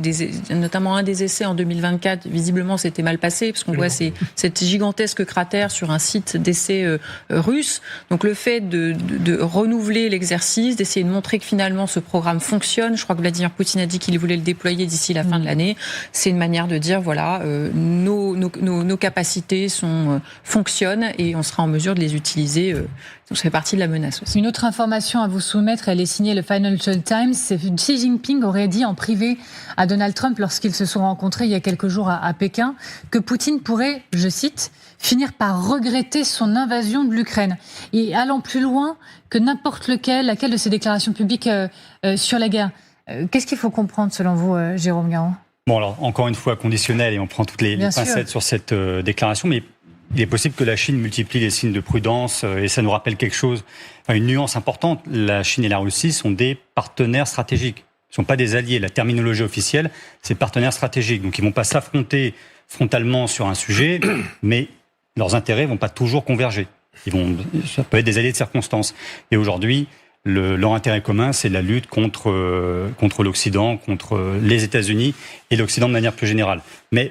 notamment un des essais en 2024, visiblement c'était mal passé parce qu'on voit cette gigantesque cratère sur un site d'essai russe. Donc le fait de renouveler l'exercice, d'essayer de montrer que finalement ce programme fonctionne, je crois que Vladimir Poutine a dit qu'il voulait le déployer d'ici la fin de l'année, c'est une manière de dire voilà, nos capacités fonctionnent et on sera en mesure de les utiliser. Donc ça fait partie de la menace aussi. Une autre information à vous soumettre, elle est signée le Financial Times. Xi Jinping aurait dit en privé à Donald Trump lorsqu'ils se sont rencontrés il y a quelques jours à Pékin que Poutine pourrait, je cite, finir par regretter son invasion de l'Ukraine. Et allant plus loin que n'importe laquelle de ses déclarations publiques sur la guerre. Qu'est-ce qu'il faut comprendre selon vous, Jérôme Garraud ? Bon alors, encore une fois, conditionnel et on prend toutes les pincettes sur cette déclaration, mais il est possible que la Chine multiplie les signes de prudence et ça nous rappelle quelque chose, une nuance importante. La Chine et la Russie sont des partenaires stratégiques. Ils ne sont pas des alliés. La terminologie officielle, c'est partenaires stratégiques. Donc ils ne vont pas s'affronter frontalement sur un sujet, mais leurs intérêts ne vont pas toujours converger. Ça peut être des alliés de circonstance. Et aujourd'hui, leur intérêt commun, c'est la lutte contre l'Occident, contre les États-Unis et l'Occident de manière plus générale. Mais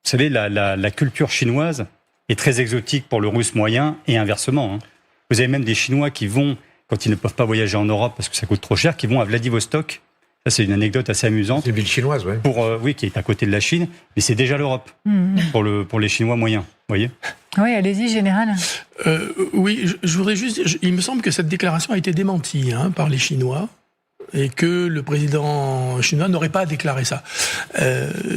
vous savez, la culture chinoise est très exotique pour le Russe moyen et inversement. Vous avez même des Chinois qui vont, quand ils ne peuvent pas voyager en Europe parce que ça coûte trop cher, qui vont à Vladivostok. Ça, c'est une anecdote assez amusante. C'est une ville chinoise, oui. Oui, qui est à côté de la Chine, mais c'est déjà l'Europe pour les Chinois moyens. Vous voyez ? Oui, allez-y, général. Oui, je voudrais juste dire, il me semble que cette déclaration a été démentie par les Chinois et que le président chinois n'aurait pas déclaré ça.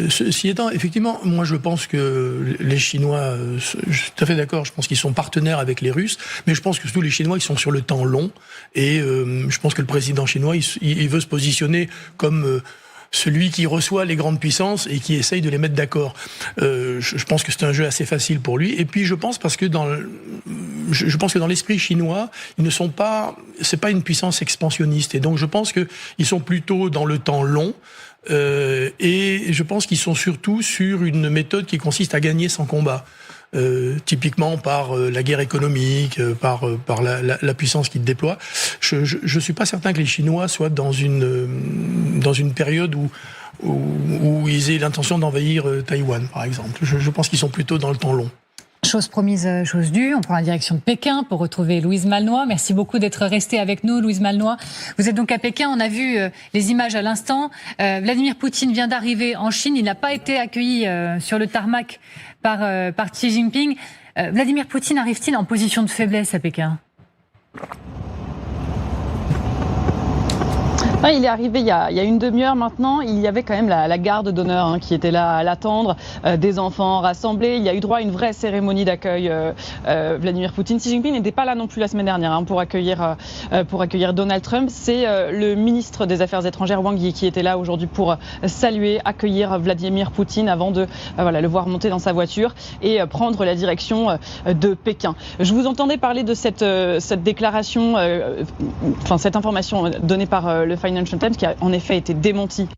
Ceci étant, effectivement, moi je pense que les Chinois, je suis tout à fait d'accord, je pense qu'ils sont partenaires avec les Russes, mais je pense que surtout les Chinois, ils sont sur le temps long, et je pense que le président chinois, il veut se positionner comme celui qui reçoit les grandes puissances et qui essaye de les mettre d'accord. Je pense que c'est un jeu assez facile pour lui. Et puis je pense que dans l'esprit chinois, c'est pas une puissance expansionniste. Et donc je pense que ils sont plutôt dans le temps long. Et je pense qu'ils sont surtout sur une méthode qui consiste à gagner sans combat. Typiquement par la guerre économique, par la puissance qu'ils déploient. Je suis pas certain que les Chinois soient dans une période où ils aient l'intention d'envahir Taïwan, par exemple. Je pense qu'ils sont plutôt dans le temps long. Chose promise, chose due. On prend la direction de Pékin pour retrouver Louise Malnois. Merci beaucoup d'être restée avec nous, Louise Malnois. Vous êtes donc à Pékin. On a vu les images à l'instant. Vladimir Poutine vient d'arriver en Chine. Il n'a pas été accueilli sur le tarmac par Xi Jinping. Vladimir Poutine arrive-t-il en position de faiblesse à Pékin ? Il est arrivé il y a une demi-heure maintenant. Il y avait quand même la garde d'honneur qui était là à l'attendre, des enfants rassemblés. Il y a eu droit à une vraie cérémonie d'accueil. Vladimir Poutine. Xi Jinping n'était pas là non plus la semaine dernière pour accueillir Donald Trump. C'est le ministre des Affaires étrangères Wang Yi qui était là aujourd'hui pour saluer, accueillir Vladimir Poutine avant de le voir monter dans sa voiture et prendre la direction de Pékin. Je vous entendais parler de cette déclaration, cette information donnée par le Financial Times qui a en effet été démenti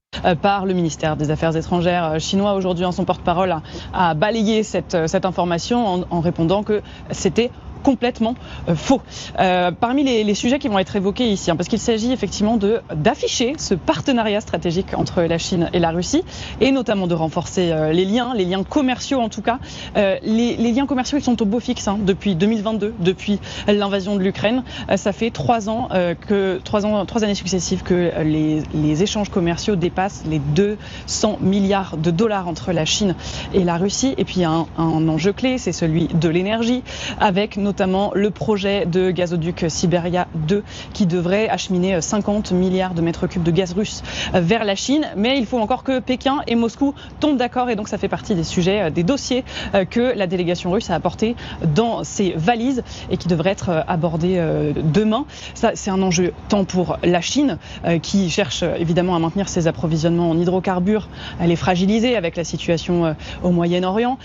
par le ministère des Affaires étrangères chinois. Aujourd'hui, son porte-parole a balayé cette information en répondant que c'était complètement faux. Parmi les sujets qui vont être évoqués ici, parce qu'il s'agit effectivement d'afficher ce partenariat stratégique entre la Chine et la Russie, et notamment de renforcer les liens commerciaux en tout cas. Les liens commerciaux, ils sont au beau fixe depuis 2022, depuis l'invasion de l'Ukraine. Ça fait 3 années successives que les échanges commerciaux dépassent les 200 milliards de dollars entre la Chine et la Russie. Et puis il y a un enjeu clé, c'est celui de l'énergie, avec notamment le projet de gazoduc Siberia 2 qui devrait acheminer 50 milliards de mètres cubes de gaz russe vers la Chine. Mais il faut encore que Pékin et Moscou tombent d'accord, et donc ça fait partie des sujets, des dossiers que la délégation russe a apportés dans ses valises et qui devraient être abordés demain. Ça, c'est un enjeu tant pour la Chine qui cherche évidemment à maintenir ses approvisionnements en hydrocarbures, à les fragiliser avec la situation au Moyen-Orient.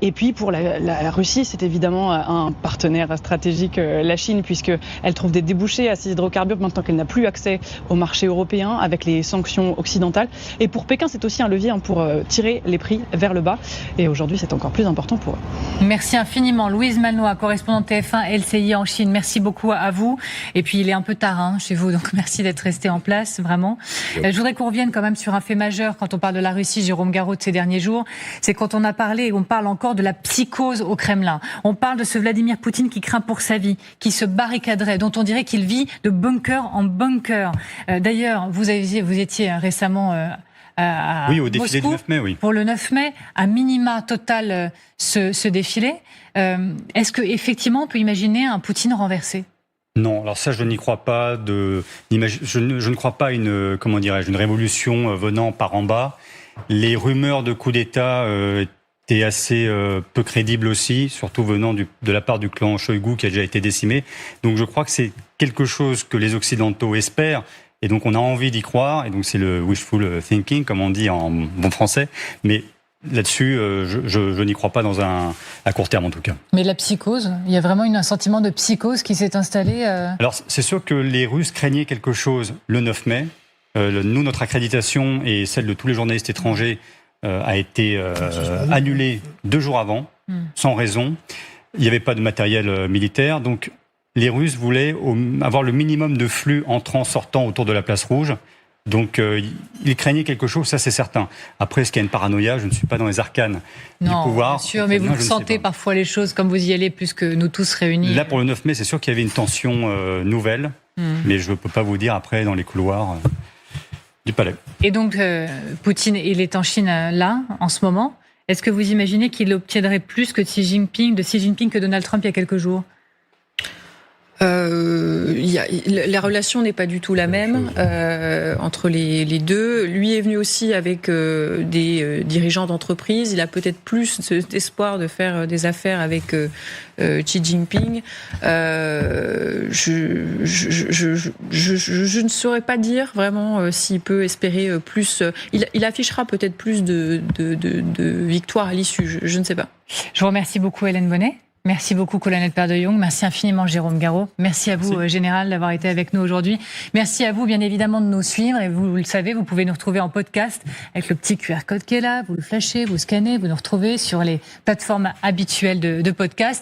Et puis pour la Russie, c'est évidemment un partenaire stratégique, la Chine, puisqu'elle trouve des débouchés à ces hydrocarbures maintenant qu'elle n'a plus accès au marché européen avec les sanctions occidentales. Et pour Pékin, c'est aussi un levier pour tirer les prix vers le bas. Et aujourd'hui, c'est encore plus important pour eux. Merci infiniment. Louise Malnois, correspondante TF1 LCI en Chine. Merci beaucoup à vous. Et puis, il est un peu tard chez vous, donc merci d'être resté en place, vraiment. Je voudrais qu'on revienne quand même sur un fait majeur quand on parle de la Russie, Jérôme Garraud, de ces derniers jours. C'est quand on parle encore de la psychose au Kremlin. On parle de ce Vladimir Poutine qui craint pour sa vie, qui se barricaderait, dont on dirait qu'il vit de bunker en bunker. D'ailleurs, vous étiez récemment à au défilé Moscou, du 9 mai, oui. Pour le 9 mai, à minima total ce défilé. Est-ce qu'effectivement on peut imaginer un Poutine renversé ? Non, alors ça je n'y crois pas. Je ne crois pas une révolution venant par en bas. Les rumeurs de coup d'État étaient assez peu crédibles aussi, surtout venant de la part du clan Shoigu qui a déjà été décimé. Donc je crois que c'est quelque chose que les Occidentaux espèrent. Et donc on a envie d'y croire, et donc c'est le wishful thinking, comme on dit en bon français. Mais là-dessus, je n'y crois pas à court terme en tout cas. Mais la psychose, il y a vraiment un sentiment de psychose qui s'est installé Alors c'est sûr que les Russes craignaient quelque chose le 9 mai. Nous, notre accréditation et celle de tous les journalistes étrangers a été annulée 2 jours avant, sans raison. Il n'y avait pas de matériel militaire, donc les Russes voulaient avoir le minimum de flux entrant-sortant autour de la place Rouge Donc, il craignait quelque chose, ça c'est certain. Après, est-ce qu'il y a une paranoïa? Je ne suis pas dans les arcanes du pouvoir. Bien sûr, mais vous sentez parfois les choses comme vous y allez plus que nous tous réunis. Là, pour le 9 mai, c'est sûr qu'il y avait une tension nouvelle, mais je ne peux pas vous dire après dans les couloirs du palais. Et donc, Poutine, il est en Chine là, en ce moment. Est-ce que vous imaginez qu'il obtiendrait plus que Xi Jinping que Donald Trump il y a quelques jours? La relation n'est pas du tout la même entre les deux. Lui est venu aussi avec des dirigeants d'entreprise. Il a peut-être plus d'espoir de faire des affaires avec Xi Jinping. Je ne saurais pas dire vraiment s'il peut espérer plus. Il affichera peut-être plus de victoires à l'issue. Je ne sais pas. Je vous remercie beaucoup, Hélène Bonnet. Merci beaucoup, colonel Père de Jong. Merci infiniment, Jérôme Garraud. Merci à vous, général, d'avoir été avec nous aujourd'hui. Merci à vous, bien évidemment, de nous suivre. Et vous le savez, vous pouvez nous retrouver en podcast avec le petit QR code qui est là. Vous le flashez, vous scannez, vous nous retrouvez sur les plateformes habituelles de podcast.